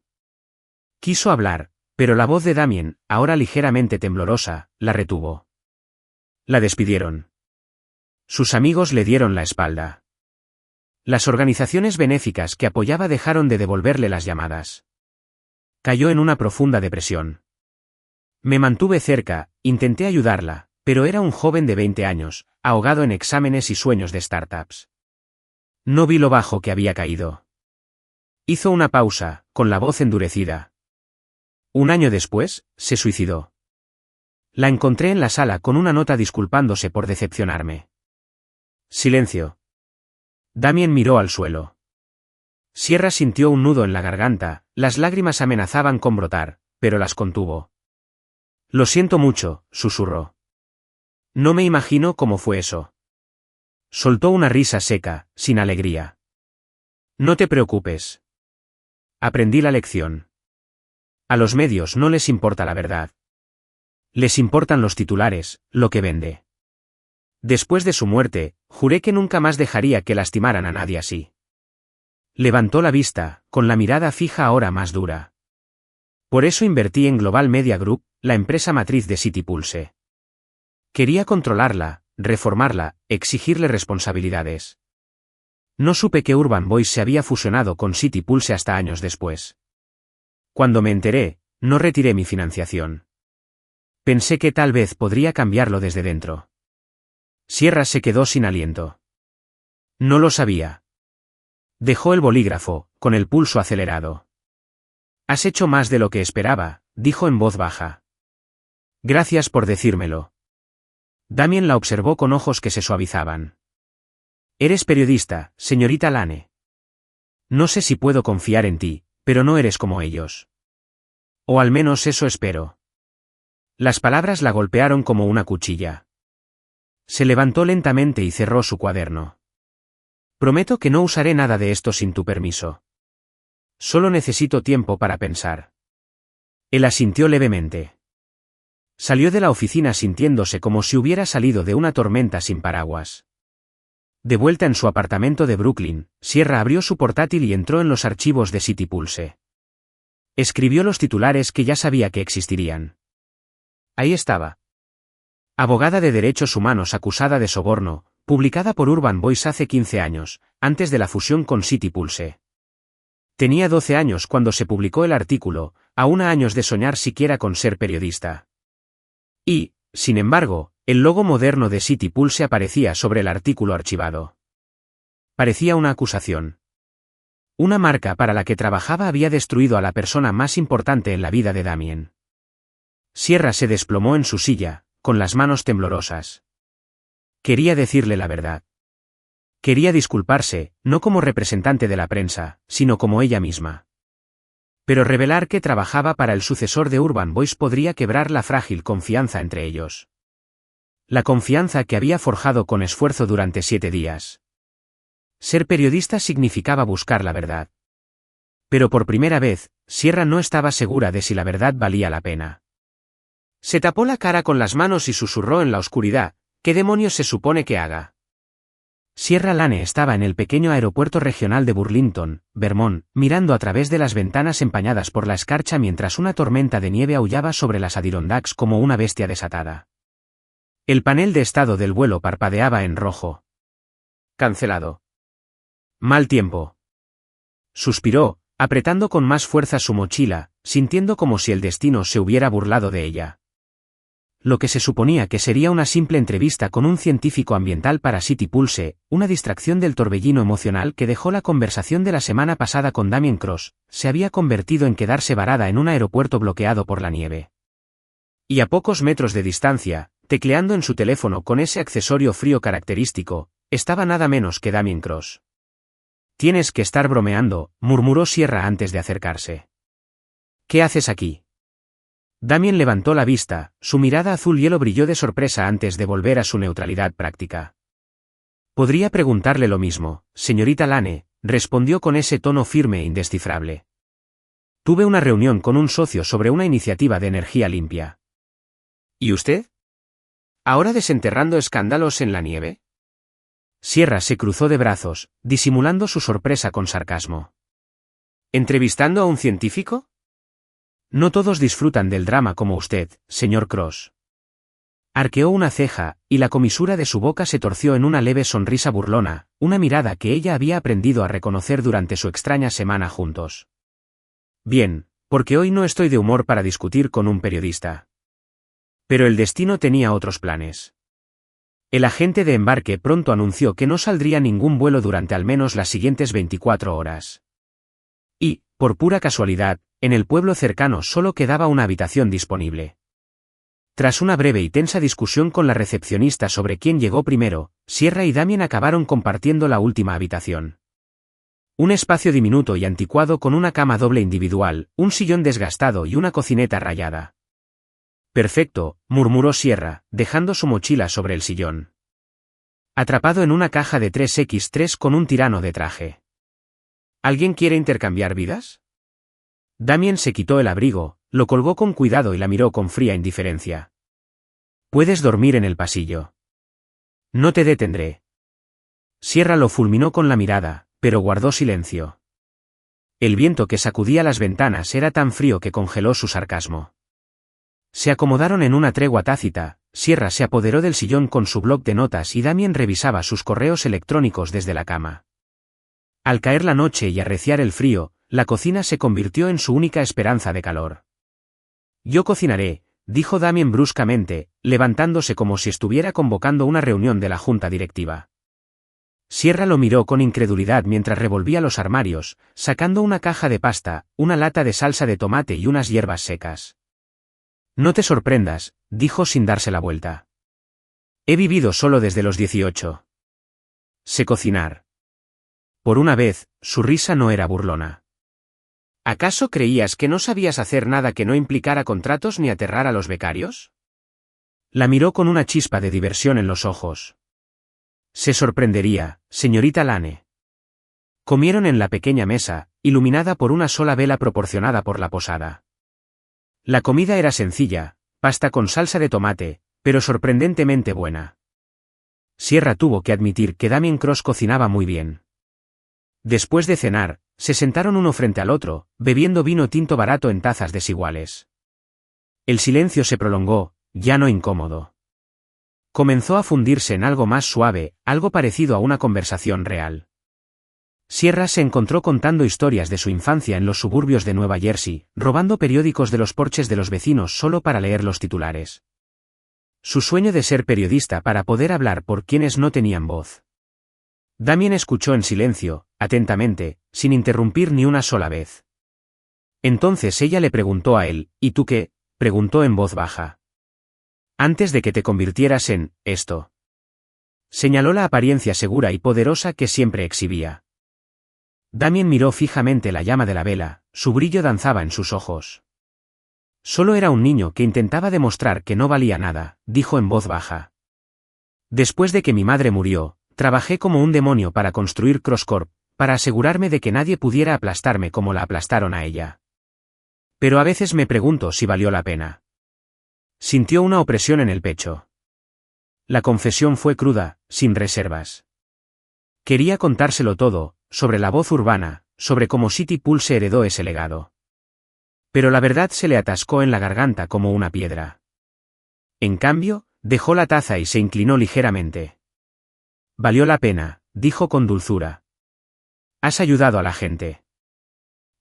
Quiso hablar, pero la voz de Damien, ahora ligeramente temblorosa, la retuvo. La despidieron. Sus amigos le dieron la espalda. Las organizaciones benéficas que apoyaba dejaron de devolverle las llamadas. Cayó en una profunda depresión. Me mantuve cerca, intenté ayudarla, pero era un joven de 20 años, ahogado en exámenes y sueños de startups. No vi lo bajo que había caído. Hizo una pausa, con la voz endurecida. Un año después, se suicidó. La encontré en la sala con una nota disculpándose por decepcionarme. Silencio. Damien miró al suelo. Sierra sintió un nudo en la garganta, las lágrimas amenazaban con brotar, pero las contuvo. «Lo siento mucho», susurró. «No me imagino cómo fue eso». Soltó una risa seca, sin alegría. «No te preocupes. Aprendí la lección. A los medios no les importa la verdad. Les importan los titulares, lo que vende. Después de su muerte, juré que nunca más dejaría que lastimaran a nadie así». Levantó la vista, con la mirada fija ahora más dura. «Por eso invertí en Global Media Group, la empresa matriz de City Pulse. Quería controlarla, reformarla, exigirle responsabilidades. No supe que Urban Voice se había fusionado con City Pulse hasta años después. Cuando me enteré, no retiré mi financiación. Pensé que tal vez podría cambiarlo desde dentro». Sierra se quedó sin aliento. No lo sabía. Dejó el bolígrafo, con el pulso acelerado. «Has hecho más de lo que esperaba», dijo en voz baja. «Gracias por decírmelo». Damien la observó con ojos que se suavizaban. «Eres periodista, señorita Lane. No sé si puedo confiar en ti, pero no eres como ellos. O al menos eso espero». Las palabras la golpearon como una cuchilla. Se levantó lentamente y cerró su cuaderno. «Prometo que no usaré nada de esto sin tu permiso. Solo necesito tiempo para pensar». Él asintió levemente. Salió de la oficina sintiéndose como si hubiera salido de una tormenta sin paraguas. De vuelta en su apartamento de Brooklyn, Sierra abrió su portátil y entró en los archivos de City Pulse. Escribió los titulares que ya sabía que existirían. Ahí estaba. Abogada de derechos humanos acusada de soborno, publicada por Urban Voice hace 15 años, antes de la fusión con City Pulse. Tenía 12 años cuando se publicó el artículo, aún a años de soñar siquiera con ser periodista. Y, sin embargo, el logo moderno de City Pulse aparecía sobre el artículo archivado. parecía una acusación. Una marca para la que trabajaba había destruido a la persona más importante en la vida de Damien. Sierra se desplomó en su silla, con las manos temblorosas. Quería decirle la verdad. Quería disculparse, no como representante de la prensa, sino como ella misma. Pero revelar que trabajaba para el sucesor de Urban Boys podría quebrar la frágil confianza entre ellos. La confianza que había forjado con esfuerzo durante 7 días. Ser periodista significaba buscar la verdad. Pero por primera vez, Sierra no estaba segura de si la verdad valía la pena. Se tapó la cara con las manos y susurró en la oscuridad, ¿qué demonios se supone que haga? Sierra Lane estaba en el pequeño aeropuerto regional de Burlington, Vermont, mirando a través de las ventanas empañadas por la escarcha mientras una tormenta de nieve aullaba sobre las Adirondacks como una bestia desatada. El panel de estado del vuelo parpadeaba en rojo. Cancelado. Mal tiempo. Suspiró, apretando con más fuerza su mochila, sintiendo como si el destino se hubiera burlado de ella. Lo que se suponía que sería una simple entrevista con un científico ambiental para City Pulse, una distracción del torbellino emocional que dejó la conversación de la semana pasada con Damien Cross, se había convertido en quedarse varada en un aeropuerto bloqueado por la nieve. Y a pocos metros de distancia, tecleando en su teléfono con ese accesorio frío característico, estaba nada menos que Damien Cross. Tienes que estar bromeando, murmuró Sierra antes de acercarse. ¿Qué haces aquí? Damien levantó la vista, su mirada azul hielo brilló de sorpresa antes de volver a su neutralidad práctica. Podría preguntarle lo mismo, señorita Lane, respondió con ese tono firme e indescifrable. Tuve una reunión con un socio sobre una iniciativa de energía limpia. ¿Y usted? ¿Ahora desenterrando escándalos en la nieve? Sierra se cruzó de brazos, disimulando su sorpresa con sarcasmo. ¿Entrevistando a un científico? No todos disfrutan del drama como usted, señor Cross. Arqueó una ceja, y la comisura de su boca se torció en una leve sonrisa burlona, una mirada que ella había aprendido a reconocer durante su extraña semana juntos. Bien, porque hoy no estoy de humor para discutir con un periodista. Pero el destino tenía otros planes. El agente de embarque pronto anunció que no saldría ningún vuelo durante al menos las siguientes 24 horas. Y, por pura casualidad, en el pueblo cercano solo quedaba una habitación disponible. Tras una breve y tensa discusión con la recepcionista sobre quién llegó primero, Sierra y Damien acabaron compartiendo la última habitación. Un espacio diminuto y anticuado con una cama doble individual, un sillón desgastado y una cocineta rayada. Perfecto, murmuró Sierra, dejando su mochila sobre el sillón. Atrapado en una caja de 3x3 con un tirano de traje. ¿Alguien quiere intercambiar vidas? Damien se quitó el abrigo, lo colgó con cuidado y la miró con fría indiferencia. Puedes dormir en el pasillo. No te detendré. Sierra lo fulminó con la mirada, pero guardó silencio. El viento que sacudía las ventanas era tan frío que congeló su sarcasmo. Se acomodaron en una tregua tácita, Sierra se apoderó del sillón con su bloc de notas y Damien revisaba sus correos electrónicos desde la cama. Al caer la noche y arreciar el frío, la cocina se convirtió en su única esperanza de calor. Yo cocinaré, dijo Damien bruscamente, levantándose como si estuviera convocando una reunión de la junta directiva. Sierra lo miró con incredulidad mientras revolvía los armarios, sacando una caja de pasta, una lata de salsa de tomate y unas hierbas secas. No te sorprendas, dijo sin darse la vuelta. He vivido solo desde los 18. Sé cocinar. Por una vez, su risa no era burlona. ¿Acaso creías que no sabías hacer nada que no implicara contratos ni aterrar a los becarios? La miró con una chispa de diversión en los ojos. Se sorprendería, señorita Lane. Comieron en la pequeña mesa, iluminada por una sola vela proporcionada por la posada. La comida era sencilla, pasta con salsa de tomate, pero sorprendentemente buena. Sierra tuvo que admitir que Damien Cross cocinaba muy bien. Después de cenar, se sentaron uno frente al otro, bebiendo vino tinto barato en tazas desiguales. El silencio se prolongó, ya no incómodo. Comenzó a fundirse en algo más suave, algo parecido a una conversación real. Sierra se encontró contando historias de su infancia en los suburbios de Nueva Jersey, robando periódicos de los porches de los vecinos solo para leer los titulares. Su sueño de ser periodista para poder hablar por quienes no tenían voz. Damien escuchó en silencio, atentamente, sin interrumpir ni una sola vez. Entonces ella le preguntó a él, ¿y tú qué? Preguntó en voz baja. Antes de que te convirtieras en esto. Señaló la apariencia segura y poderosa que siempre exhibía. Damien miró fijamente la llama de la vela, su brillo danzaba en sus ojos. Solo era un niño que intentaba demostrar que no valía nada, dijo en voz baja. Después de que mi madre murió, trabajé como un demonio para construir CrossCorp, para asegurarme de que nadie pudiera aplastarme como la aplastaron a ella. Pero a veces me pregunto si valió la pena. Sintió una opresión en el pecho. La confesión fue cruda, sin reservas. Quería contárselo todo, sobre la voz urbana, sobre cómo City Pulse heredó ese legado. Pero la verdad se le atascó en la garganta como una piedra. En cambio, dejó la taza y se inclinó ligeramente. Valió la pena, dijo con dulzura. Has ayudado a la gente.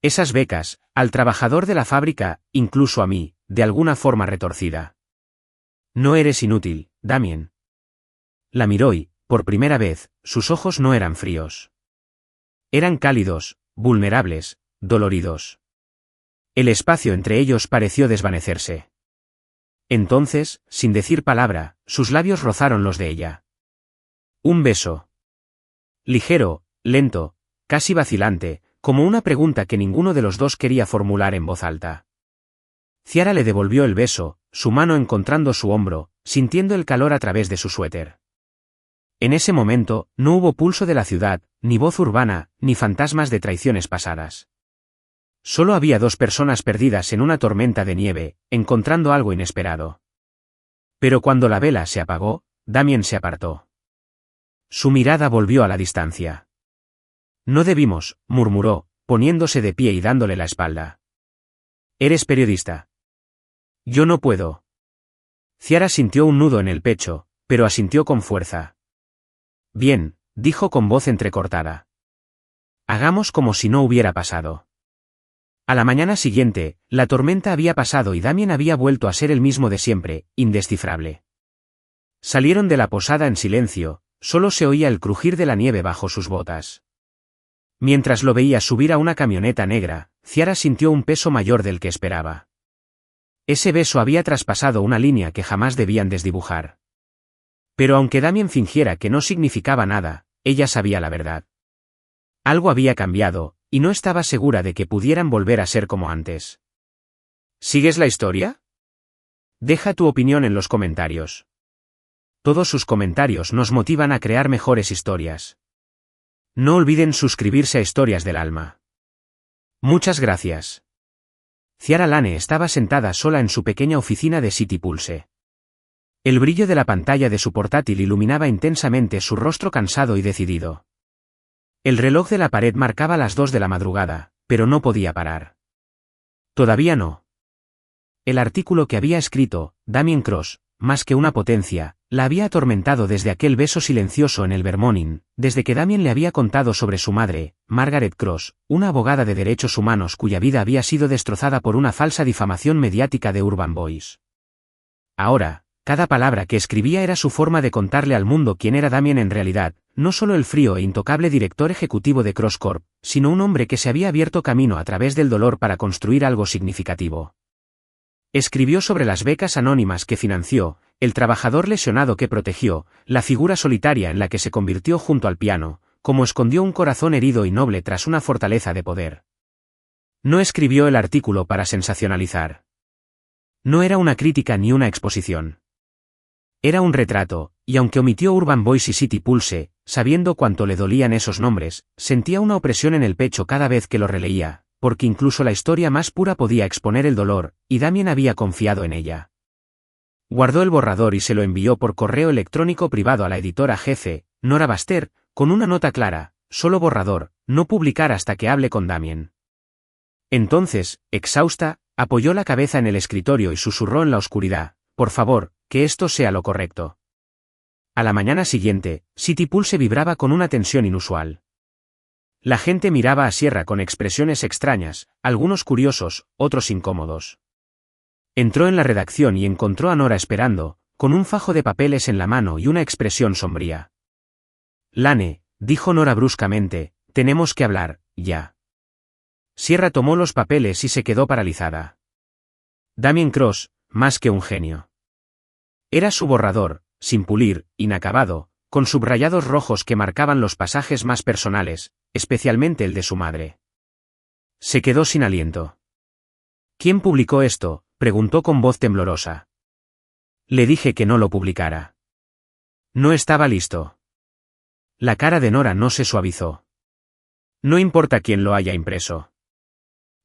Esas becas, al trabajador de la fábrica, incluso a mí, de alguna forma retorcida. No eres inútil, Damien. La miró y, por primera vez, sus ojos no eran fríos. Eran cálidos, vulnerables, doloridos. El espacio entre ellos pareció desvanecerse. Entonces, sin decir palabra, sus labios rozaron los de ella. Un beso. Ligero, lento, casi vacilante, como una pregunta que ninguno de los dos quería formular en voz alta. Ciara le devolvió el beso, su mano encontrando su hombro, sintiendo el calor a través de su suéter. En ese momento, no hubo pulso de la ciudad, ni voz urbana, ni fantasmas de traiciones pasadas. Solo había dos personas perdidas en una tormenta de nieve, encontrando algo inesperado. Pero cuando la vela se apagó, Damien se apartó. Su mirada volvió a la distancia. No debimos, murmuró, poniéndose de pie y dándole la espalda. Eres periodista. Yo no puedo. Ciara sintió un nudo en el pecho, pero asintió con fuerza. Bien, dijo con voz entrecortada. Hagamos como si no hubiera pasado. A la mañana siguiente, la tormenta había pasado y Damien había vuelto a ser el mismo de siempre, indescifrable. Salieron de la posada en silencio, solo se oía el crujir de la nieve bajo sus botas. Mientras lo veía subir a una camioneta negra, Ciara sintió un peso mayor del que esperaba. Ese beso había traspasado una línea que jamás debían desdibujar. Pero aunque Damien fingiera que no significaba nada, ella sabía la verdad. Algo había cambiado, y no estaba segura de que pudieran volver a ser como antes. ¿Sigues la historia? Deja tu opinión en los comentarios. Todos sus comentarios nos motivan a crear mejores historias. No olviden suscribirse a Historias del Alma. Muchas gracias. Ciara Lane estaba sentada sola en su pequeña oficina de City Pulse. El brillo de la pantalla de su portátil iluminaba intensamente su rostro cansado y decidido. El reloj de la pared marcaba las 2 de la madrugada, pero no podía parar. Todavía no. El artículo que había escrito, Damien Cross, más que una potencia, la había atormentado desde aquel beso silencioso en el Vermonin, desde que Damien le había contado sobre su madre, Margaret Cross, una abogada de derechos humanos cuya vida había sido destrozada por una falsa difamación mediática de Urban Boys. Ahora, cada palabra que escribía era su forma de contarle al mundo quién era Damien en realidad, no solo el frío e intocable director ejecutivo de CrossCorp, sino un hombre que se había abierto camino a través del dolor para construir algo significativo. Escribió sobre las becas anónimas que financió, el trabajador lesionado que protegió, la figura solitaria en la que se convirtió junto al piano, cómo escondió un corazón herido y noble tras una fortaleza de poder. No escribió el artículo para sensacionalizar. No era una crítica ni una exposición. Era un retrato, y aunque omitió Urban Boys y City Pulse, sabiendo cuánto le dolían esos nombres, sentía una opresión en el pecho cada vez que lo releía, porque incluso la historia más pura podía exponer el dolor, y Damien había confiado en ella. Guardó el borrador y se lo envió por correo electrónico privado a la editora jefe, Nora Baster, con una nota clara: solo borrador, no publicar hasta que hable con Damien. Entonces, exhausta, apoyó la cabeza en el escritorio y susurró en la oscuridad: por favor, que esto sea lo correcto. A la mañana siguiente, City Pulse vibraba con una tensión inusual. La gente miraba a Sierra con expresiones extrañas, algunos curiosos, otros incómodos. Entró en la redacción y encontró a Nora esperando, con un fajo de papeles en la mano y una expresión sombría. Lane, dijo Nora bruscamente, tenemos que hablar, ya. Sierra tomó los papeles y se quedó paralizada. Damien Cross, más que un genio. Era su borrador, sin pulir, inacabado, con subrayados rojos que marcaban los pasajes más personales, especialmente el de su madre. Se quedó sin aliento. ¿Quién publicó esto?, preguntó con voz temblorosa. Le dije que no lo publicara. No estaba listo. La cara de Nora no se suavizó. No importa quién lo haya impreso.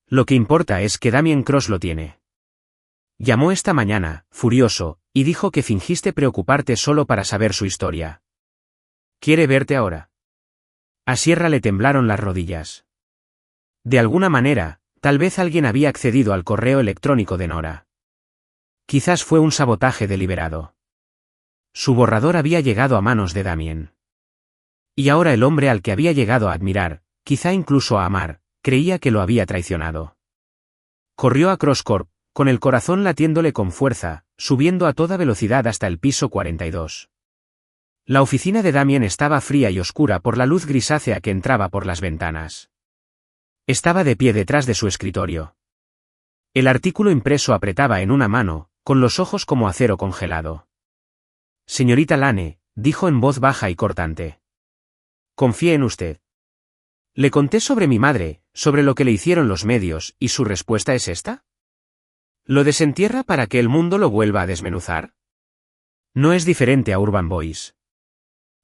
Lo que importa es que Damien Cross lo tiene. Llamó esta mañana, furioso, y dijo que fingiste preocuparte solo para saber su historia. ¿Quiere verte ahora? A Sierra le temblaron las rodillas. De alguna manera, tal vez alguien había accedido al correo electrónico de Nora. Quizás fue un sabotaje deliberado. Su borrador había llegado a manos de Damien. Y ahora el hombre al que había llegado a admirar, quizá incluso a amar, creía que lo había traicionado. Corrió a Cross Corp, con el corazón latiéndole con fuerza, subiendo a toda velocidad hasta el piso 42. La oficina de Damien estaba fría y oscura por la luz grisácea que entraba por las ventanas. Estaba de pie detrás de su escritorio. El artículo impreso apretaba en una mano, con los ojos como acero congelado. Señorita Lane, dijo en voz baja y cortante. Confíe en usted. Le conté sobre mi madre, sobre lo que le hicieron los medios, ¿y su respuesta es esta? ¿Lo desentierra para que el mundo lo vuelva a desmenuzar? No es diferente a Urban Boys.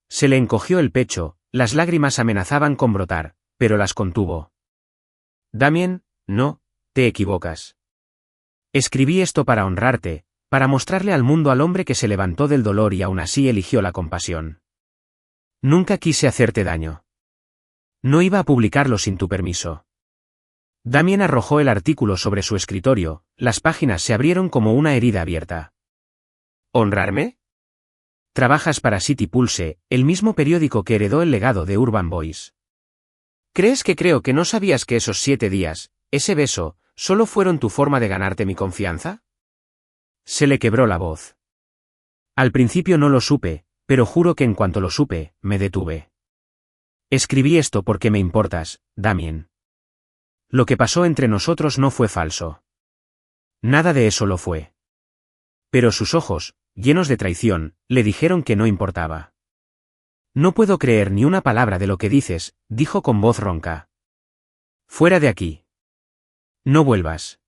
Se le encogió el pecho, las lágrimas amenazaban con brotar, pero las contuvo. Damien, no, te equivocas. Escribí esto para honrarte, para mostrarle al mundo al hombre que se levantó del dolor y aún así eligió la compasión. Nunca quise hacerte daño. No iba a publicarlo sin tu permiso. Damien arrojó el artículo sobre su escritorio, las páginas se abrieron como una herida abierta. ¿Honrarme? Trabajas para City Pulse, el mismo periódico que heredó el legado de Urban Boys. ¿Crees que creo que no sabías que esos 7 días, ese beso, solo fueron tu forma de ganarte mi confianza? Se le quebró la voz. Al principio no lo supe, pero juro que en cuanto lo supe, me detuve. Escribí esto porque me importas, Damien. Lo que pasó entre nosotros no fue falso. Nada de eso lo fue. Pero sus ojos, llenos de traición, le dijeron que no importaba. No puedo creer ni una palabra de lo que dices, dijo con voz ronca. Fuera de aquí. No vuelvas.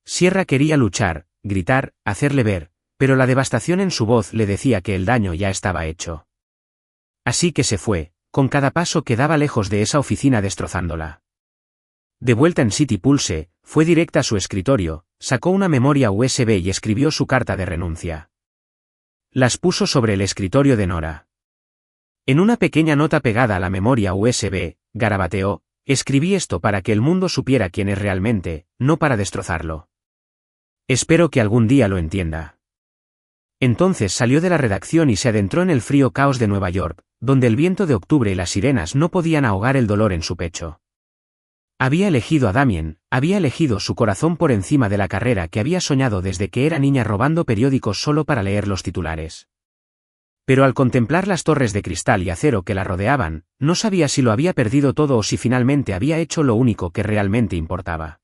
Sierra quería luchar, gritar, hacerle ver, pero la devastación en su voz le decía que el daño ya estaba hecho. Así que se fue, con cada paso que daba lejos de esa oficina destrozándola. De vuelta en City Pulse, fue directa a su escritorio, sacó una memoria USB y escribió su carta de renuncia. Las puso sobre el escritorio de Nora. En una pequeña nota pegada a la memoria USB, garabateó, escribí esto para que el mundo supiera quién es realmente, no para destrozarlo. Espero que algún día lo entienda. Entonces salió de la redacción y se adentró en el frío caos de Nueva York, donde el viento de octubre y las sirenas no podían ahogar el dolor en su pecho. Había elegido a Damien, había elegido su corazón por encima de la carrera que había soñado desde que era niña robando periódicos solo para leer los titulares. Pero al contemplar las torres de cristal y acero que la rodeaban, no sabía si lo había perdido todo o si finalmente había hecho lo único que realmente importaba.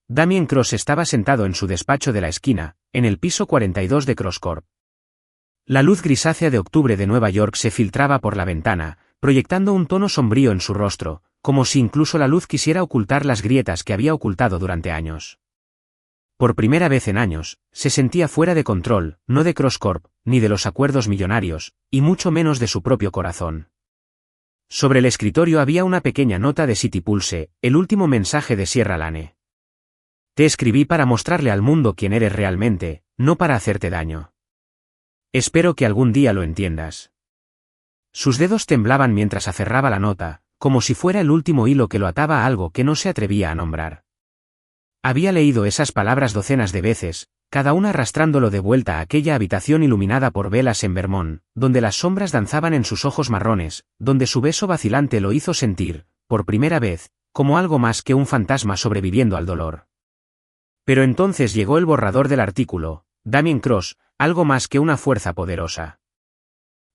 Damien Cross estaba sentado en su despacho de la esquina, en el piso 42 de Cross Corp. La luz grisácea de octubre de Nueva York se filtraba por la ventana, proyectando un tono sombrío en su rostro, como si incluso la luz quisiera ocultar las grietas que había ocultado durante años. Por primera vez en años, se sentía fuera de control, no de Cross Corp, ni de los acuerdos millonarios, y mucho menos de su propio corazón. Sobre el escritorio había una pequeña nota de City Pulse, el último mensaje de Sierra Lane. Te escribí para mostrarle al mundo quién eres realmente, no para hacerte daño. Espero que algún día lo entiendas. Sus dedos temblaban mientras aferraba la nota, como si fuera el último hilo que lo ataba a algo que no se atrevía a nombrar. Había leído esas palabras docenas de veces, cada una arrastrándolo de vuelta a aquella habitación iluminada por velas en Vermont, donde las sombras danzaban en sus ojos marrones, donde su beso vacilante lo hizo sentir, por primera vez, como algo más que un fantasma sobreviviendo al dolor. Pero entonces llegó el borrador del artículo, Damien Cross, algo más que una fuerza poderosa.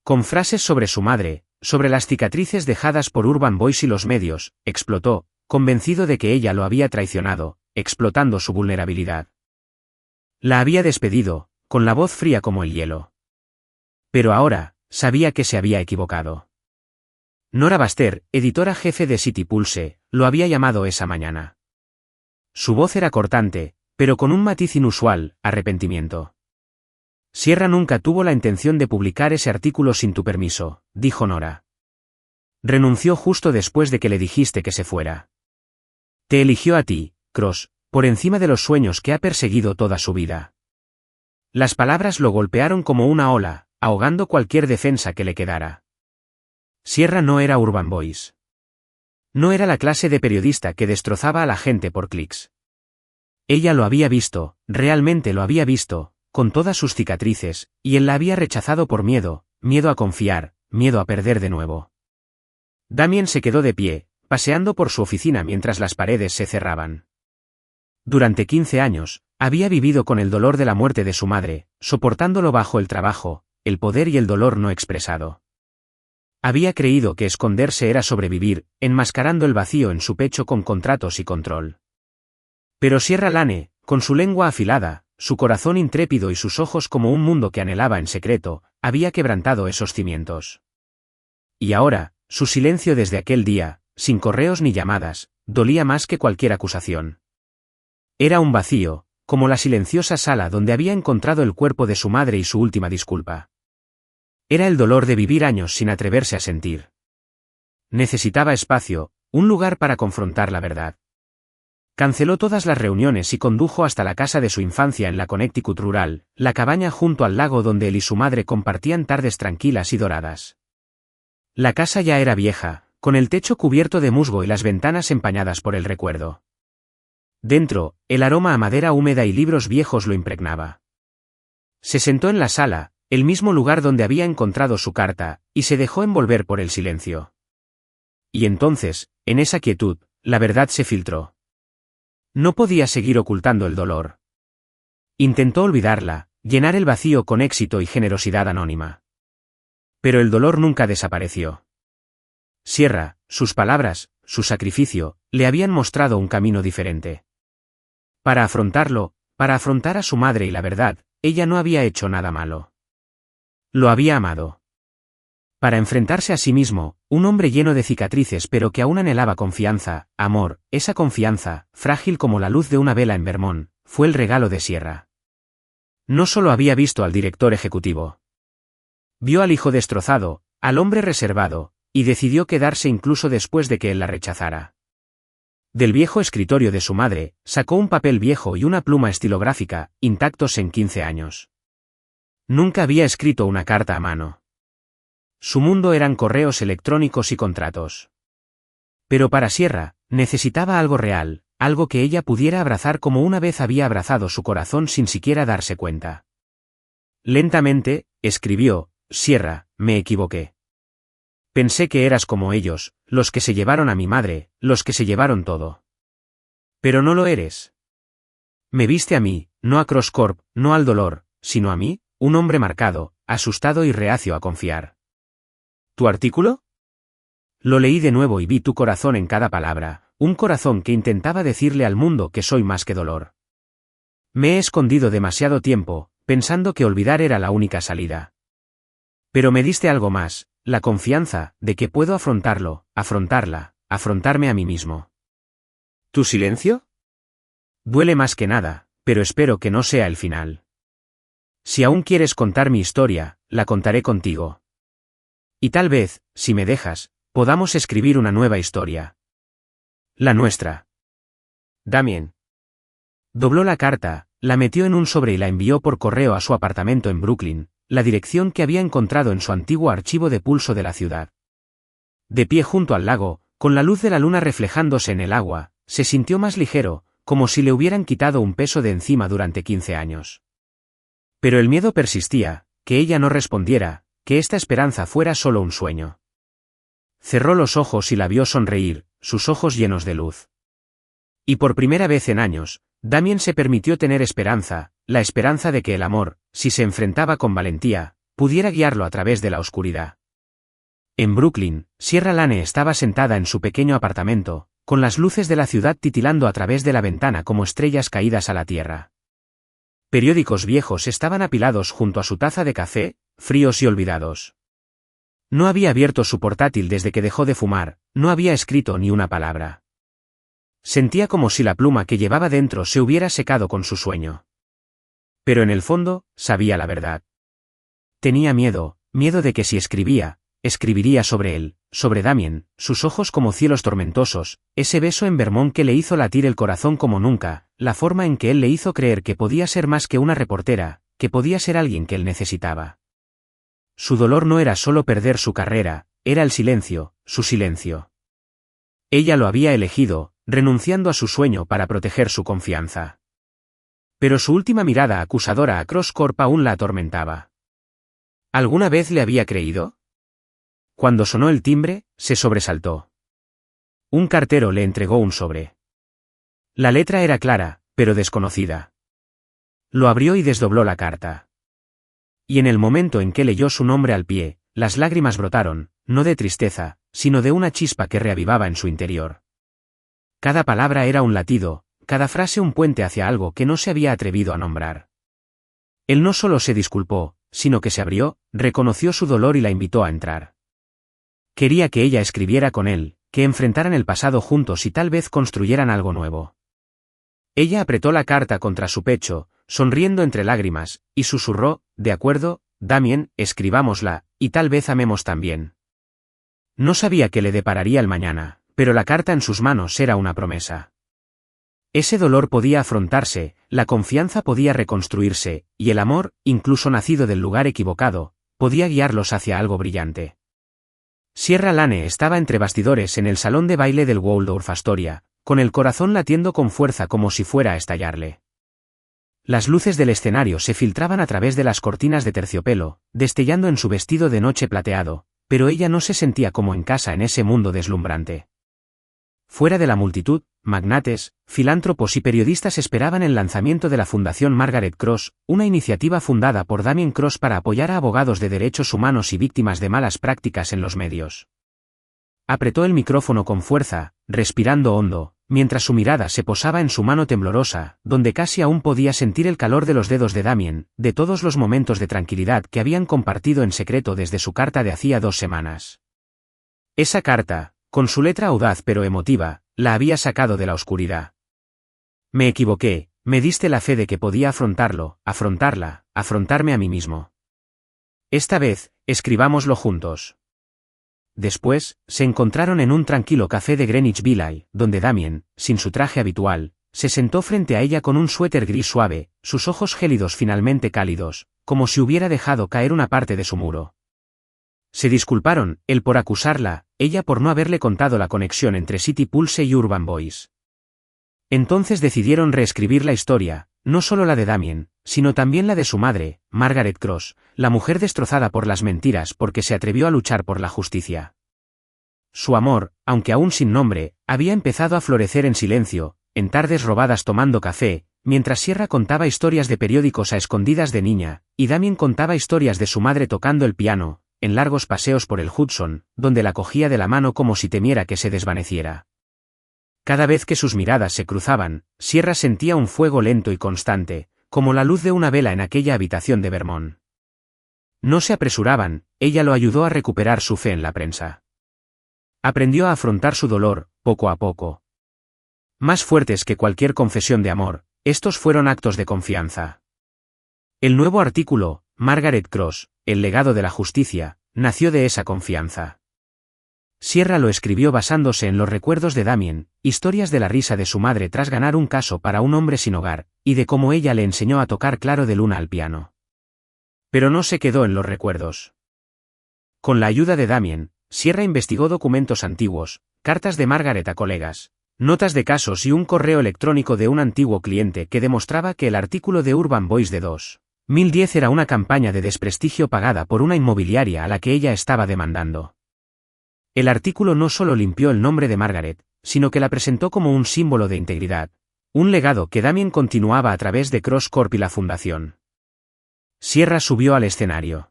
Con frases sobre su madre, sobre las cicatrices dejadas por Urban Boys y los medios, explotó, convencido de que ella lo había traicionado, explotando su vulnerabilidad. La había despedido, con la voz fría como el hielo. Pero ahora, sabía que se había equivocado. Nora Baster, editora jefe de City Pulse, lo había llamado esa mañana. Su voz era cortante, pero con un matiz inusual, arrepentimiento. Sierra nunca tuvo la intención de publicar ese artículo sin tu permiso, dijo Nora. Renunció justo después de que le dijiste que se fuera. Te eligió a ti, Cross, por encima de los sueños que ha perseguido toda su vida. Las palabras lo golpearon como una ola, ahogando cualquier defensa que le quedara. Sierra no era Urban Boys. No era la clase de periodista que destrozaba a la gente por clics. Ella lo había visto, realmente lo había visto, con todas sus cicatrices, y él la había rechazado por miedo, miedo a confiar, miedo a perder de nuevo. Damien se quedó de pie, paseando por su oficina mientras las paredes se cerraban. Durante 15 años, había vivido con el dolor de la muerte de su madre, soportándolo bajo el trabajo, el poder y el dolor no expresado. Había creído que esconderse era sobrevivir, enmascarando el vacío en su pecho con contratos y control. Pero Sierra Lane, con su lengua afilada, su corazón intrépido y sus ojos como un mundo que anhelaba en secreto, había quebrantado esos cimientos. Y ahora, su silencio desde aquel día, sin correos ni llamadas, dolía más que cualquier acusación. Era un vacío, como la silenciosa sala donde había encontrado el cuerpo de su madre y su última disculpa. Era el dolor de vivir años sin atreverse a sentir. Necesitaba espacio, un lugar para confrontar la verdad. Canceló todas las reuniones y condujo hasta la casa de su infancia en la Connecticut rural, la cabaña junto al lago donde él y su madre compartían tardes tranquilas y doradas. La casa ya era vieja, con el techo cubierto de musgo y las ventanas empañadas por el recuerdo. Dentro, el aroma a madera húmeda y libros viejos lo impregnaba. Se sentó en la sala, el mismo lugar donde había encontrado su carta, y se dejó envolver por el silencio. Y entonces, en esa quietud, la verdad se filtró. No podía seguir ocultando el dolor. Intentó olvidarla, llenar el vacío con éxito y generosidad anónima. Pero el dolor nunca desapareció. Sierra, sus palabras, su sacrificio, le habían mostrado un camino diferente. Para afrontarlo, para afrontar a su madre y la verdad, ella no había hecho nada malo. Lo había amado. Para enfrentarse a sí mismo, un hombre lleno de cicatrices pero que aún anhelaba confianza, amor, esa confianza, frágil como la luz de una vela en Vermont, fue el regalo de Sierra. No solo había visto al director ejecutivo. Vio al hijo destrozado, al hombre reservado, y decidió quedarse incluso después de que él la rechazara. Del viejo escritorio de su madre, sacó un papel viejo y una pluma estilográfica, intactos en 15 años. Nunca había escrito una carta a mano. Su mundo eran correos electrónicos y contratos. Pero para Sierra, necesitaba algo real, algo que ella pudiera abrazar como una vez había abrazado su corazón sin siquiera darse cuenta. Lentamente, escribió, Sierra, me equivoqué. Pensé que eras como ellos, los que se llevaron a mi madre, los que se llevaron todo. Pero no lo eres. Me viste a mí, no a Cross Corp, no al dolor, sino a mí, un hombre marcado, asustado y reacio a confiar. ¿Tu artículo? Lo leí de nuevo y vi tu corazón en cada palabra, un corazón que intentaba decirle al mundo que soy más que dolor. Me he escondido demasiado tiempo, pensando que olvidar era la única salida. Pero me diste algo más, la confianza de que puedo afrontarlo, afrontarla, afrontarme a mí mismo. ¿Tu silencio? Duele más que nada, pero espero que no sea el final. Si aún quieres contar mi historia, la contaré contigo. Y tal vez, si me dejas, podamos escribir una nueva historia. La nuestra. Damien. Dobló la carta, la metió en un sobre y la envió por correo a su apartamento en Brooklyn, la dirección que había encontrado en su antiguo archivo de pulso de la ciudad. De pie junto al lago, con la luz de la luna reflejándose en el agua, se sintió más ligero, como si le hubieran quitado un peso de encima durante 15 años. Pero el miedo persistía, que ella no respondiera, que esta esperanza fuera solo un sueño. Cerró los ojos y la vio sonreír, sus ojos llenos de luz. Y por primera vez en años, Damien se permitió tener esperanza, la esperanza de que el amor, si se enfrentaba con valentía, pudiera guiarlo a través de la oscuridad. En Brooklyn, Sierra Lane estaba sentada en su pequeño apartamento, con las luces de la ciudad titilando a través de la ventana como estrellas caídas a la tierra. Periódicos viejos estaban apilados junto a su taza de café, fríos y olvidados. No había abierto su portátil desde que dejó de fumar, no había escrito ni una palabra. Sentía como si la pluma que llevaba dentro se hubiera secado con su sueño. Pero en el fondo, sabía la verdad. Tenía miedo de que si escribiría sobre él, sobre Damien, sus ojos como cielos tormentosos, ese beso en Vermont que le hizo latir el corazón como nunca, la forma en que él le hizo creer que podía ser más que una reportera, que podía ser alguien que él necesitaba. Su dolor no era solo perder su carrera, era el silencio, su silencio. Ella lo había elegido, renunciando a su sueño para proteger su confianza. Pero su última mirada acusadora a Cross Corp aún la atormentaba. ¿Alguna vez le había creído? Cuando sonó el timbre, se sobresaltó. Un cartero le entregó un sobre. La letra era clara, pero desconocida. Lo abrió y desdobló la carta. Y en el momento en que leyó su nombre al pie, las lágrimas brotaron, no de tristeza, sino de una chispa que reavivaba en su interior. Cada palabra era un latido, cada frase un puente hacia algo que no se había atrevido a nombrar. Él no solo se disculpó, sino que se abrió, reconoció su dolor y la invitó a entrar. Quería que ella escribiera con él, que enfrentaran el pasado juntos y tal vez construyeran algo nuevo. Ella apretó la carta contra su pecho, sonriendo entre lágrimas, y susurró, «De acuerdo, Damien, escribámosla, y tal vez amemos también». No sabía qué le depararía el mañana, pero la carta en sus manos era una promesa. Ese dolor podía afrontarse, la confianza podía reconstruirse, y el amor, incluso nacido del lugar equivocado, podía guiarlos hacia algo brillante. Sierra Lane estaba entre bastidores en el salón de baile del Waldorf Astoria, con el corazón latiendo con fuerza como si fuera a estallarle. Las luces del escenario se filtraban a través de las cortinas de terciopelo, destellando en su vestido de noche plateado, pero ella no se sentía como en casa en ese mundo deslumbrante. Fuera de la multitud, magnates, filántropos y periodistas esperaban el lanzamiento de la Fundación Margaret Cross, una iniciativa fundada por Damien Cross para apoyar a abogados de derechos humanos y víctimas de malas prácticas en los medios. Apretó el micrófono con fuerza, respirando hondo, mientras su mirada se posaba en su mano temblorosa, donde casi aún podía sentir el calor de los dedos de Damien, de todos los momentos de tranquilidad que habían compartido en secreto desde su carta de hacía 2 semanas. Esa carta, con su letra audaz pero emotiva, la había sacado de la oscuridad. Me equivoqué, me diste la fe de que podía afrontarme a mí mismo. Esta vez, escribámoslo juntos. Después, se encontraron en un tranquilo café de Greenwich Village, donde Damien, sin su traje habitual, se sentó frente a ella con un suéter gris suave, sus ojos gélidos finalmente cálidos, como si hubiera dejado caer una parte de su muro. Se disculparon, él por acusarla, ella por no haberle contado la conexión entre City Pulse y Urban Boys. Entonces decidieron reescribir la historia, no solo la de Damien, sino también la de su madre, Margaret Cross, la mujer destrozada por las mentiras porque se atrevió a luchar por la justicia. Su amor, aunque aún sin nombre, había empezado a florecer en silencio, en tardes robadas tomando café, mientras Sierra contaba historias de periódicos a escondidas de niña, y Damien contaba historias de su madre tocando el piano, en largos paseos por el Hudson, donde la cogía de la mano como si temiera que se desvaneciera. Cada vez que sus miradas se cruzaban, Sierra sentía un fuego lento y constante, como la luz de una vela en aquella habitación de Vermont. No se apresuraban, ella lo ayudó a recuperar su fe en la prensa. Aprendió a afrontar su dolor, poco a poco. Más fuertes que cualquier confesión de amor, estos fueron actos de confianza. El nuevo artículo, Margaret Cross, el legado de la justicia, nació de esa confianza. Sierra lo escribió basándose en los recuerdos de Damien, historias de la risa de su madre tras ganar un caso para un hombre sin hogar, y de cómo ella le enseñó a tocar claro de luna al piano. Pero no se quedó en los recuerdos. Con la ayuda de Damien, Sierra investigó documentos antiguos, cartas de Margaret a colegas, notas de casos y un correo electrónico de un antiguo cliente que demostraba que el artículo de Urban Boys de 2010 era una campaña de desprestigio pagada por una inmobiliaria a la que ella estaba demandando. El artículo no solo limpió el nombre de Margaret, sino que la presentó como un símbolo de integridad, un legado que Damien continuaba a través de Cross Corp y la fundación. Sierra subió al escenario.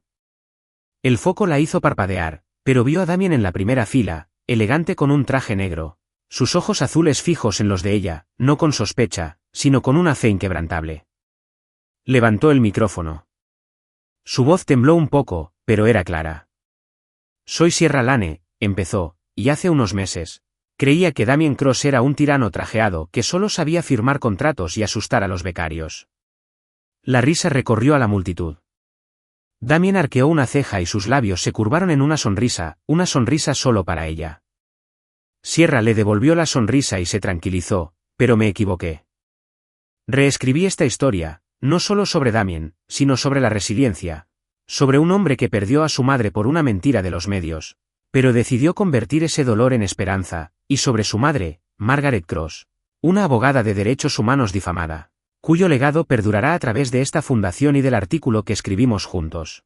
El foco la hizo parpadear, Pero vio a Damien en la primera fila, elegante con un traje negro, sus ojos azules fijos en los de ella, no con sospecha, sino con una fe inquebrantable. Levantó el micrófono. Su voz tembló un poco, pero era clara. Soy Sierra Lane, empezó, y hace unos meses. Creía que Damien Cross era un tirano trajeado que solo sabía firmar contratos y asustar a los becarios. La risa recorrió a la multitud. Damien arqueó una ceja y sus labios se curvaron en una sonrisa solo para ella. Sierra le devolvió la sonrisa y se tranquilizó, pero me equivoqué. Reescribí esta historia, no solo sobre Damien, sino sobre la resiliencia, sobre un hombre que perdió a su madre por una mentira de los medios, pero decidió convertir ese dolor en esperanza, y sobre su madre, Margaret Cross, una abogada de derechos humanos difamada, cuyo legado perdurará a través de esta fundación y del artículo que escribimos juntos.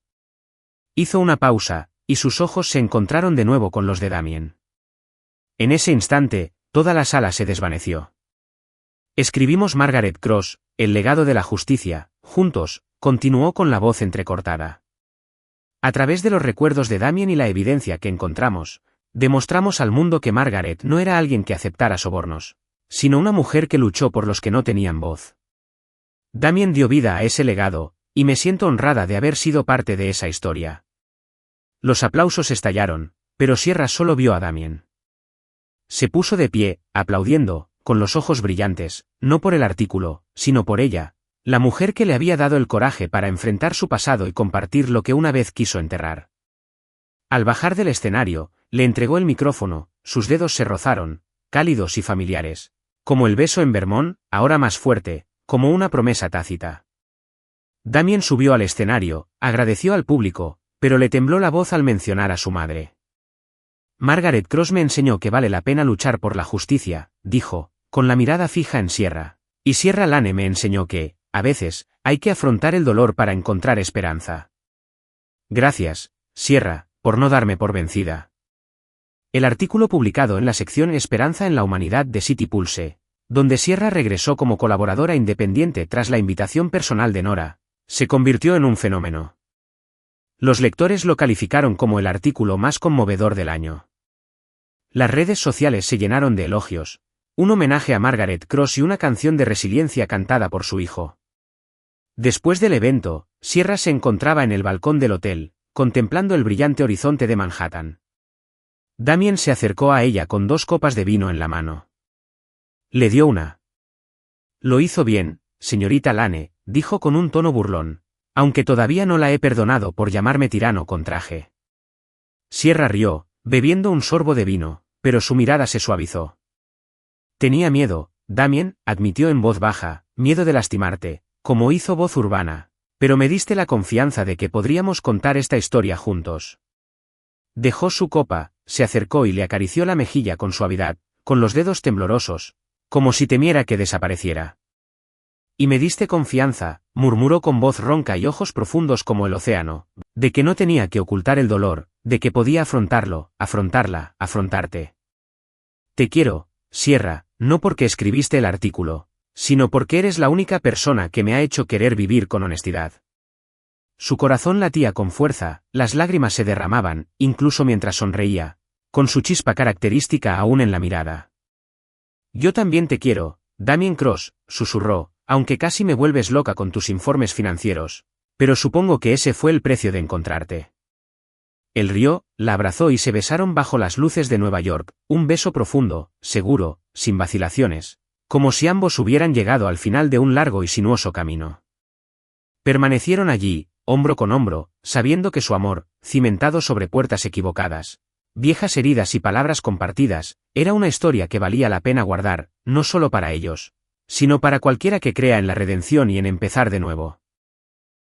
Hizo una pausa, y sus ojos se encontraron de nuevo con los de Damien. En ese instante, toda la sala se desvaneció. Escribimos Margaret Cross, el legado de la justicia, juntos, continuó con la voz entrecortada. A través de los recuerdos de Damien y la evidencia que encontramos, demostramos al mundo que Margaret no era alguien que aceptara sobornos, sino una mujer que luchó por los que no tenían voz. Damien dio vida a ese legado, y me siento honrada de haber sido parte de esa historia. Los aplausos estallaron, pero Sierra solo vio a Damien. Se puso de pie, aplaudiendo, con los ojos brillantes, no por el artículo, sino por ella, la mujer que le había dado el coraje para enfrentar su pasado y compartir lo que una vez quiso enterrar. Al bajar del escenario, le entregó el micrófono, sus dedos se rozaron, cálidos y familiares, como el beso en Vermont, ahora más fuerte, como una promesa tácita. Damien subió al escenario, agradeció al público, pero le tembló la voz al mencionar a su madre. Margaret Cross me enseñó que vale la pena luchar por la justicia, dijo, con la mirada fija en Sierra, y Sierra Lane me enseñó que, a veces, hay que afrontar el dolor para encontrar esperanza. Gracias, Sierra, por no darme por vencida. El artículo publicado en la sección Esperanza en la Humanidad de City Pulse, donde Sierra regresó como colaboradora independiente tras la invitación personal de Nora, se convirtió en un fenómeno. Los lectores lo calificaron como el artículo más conmovedor del año. Las redes sociales se llenaron de elogios, un homenaje a Margaret Cross y una canción de resiliencia cantada por su hijo. Después del evento, Sierra se encontraba en el balcón del hotel, contemplando el brillante horizonte de Manhattan. Damien se acercó a ella con 2 copas de vino en la mano. Le dio una. Lo hizo bien, señorita Lane, dijo con un tono burlón, aunque todavía no la he perdonado por llamarme tirano con traje. Sierra rió, bebiendo un sorbo de vino, pero su mirada se suavizó. Tenía miedo, Damien, admitió en voz baja, miedo de lastimarte, como hizo Voz Urbana, pero me diste la confianza de que podríamos contar esta historia juntos. Dejó su copa, se acercó y le acarició la mejilla con suavidad, con los dedos temblorosos, como si temiera que desapareciera. Y me diste confianza, murmuró con voz ronca y ojos profundos como el océano, de que no tenía que ocultar el dolor, de que podía afrontarlo, afrontarla, afrontarte. Te quiero, Sierra, no porque escribiste el artículo, sino porque eres la única persona que me ha hecho querer vivir con honestidad. Su corazón latía con fuerza, las lágrimas se derramaban, incluso mientras sonreía, con su chispa característica aún en la mirada. Yo también te quiero, Damien Cross, susurró, aunque casi me vuelves loca con tus informes financieros, pero supongo que ese fue el precio de encontrarte. Él rió, la abrazó y se besaron bajo las luces de Nueva York, un beso profundo, seguro, sin vacilaciones, como si ambos hubieran llegado al final de un largo y sinuoso camino. Permanecieron allí, hombro con hombro, sabiendo que su amor, cimentado sobre puertas equivocadas, viejas heridas y palabras compartidas, era una historia que valía la pena guardar, no solo para ellos, sino para cualquiera que crea en la redención y en empezar de nuevo.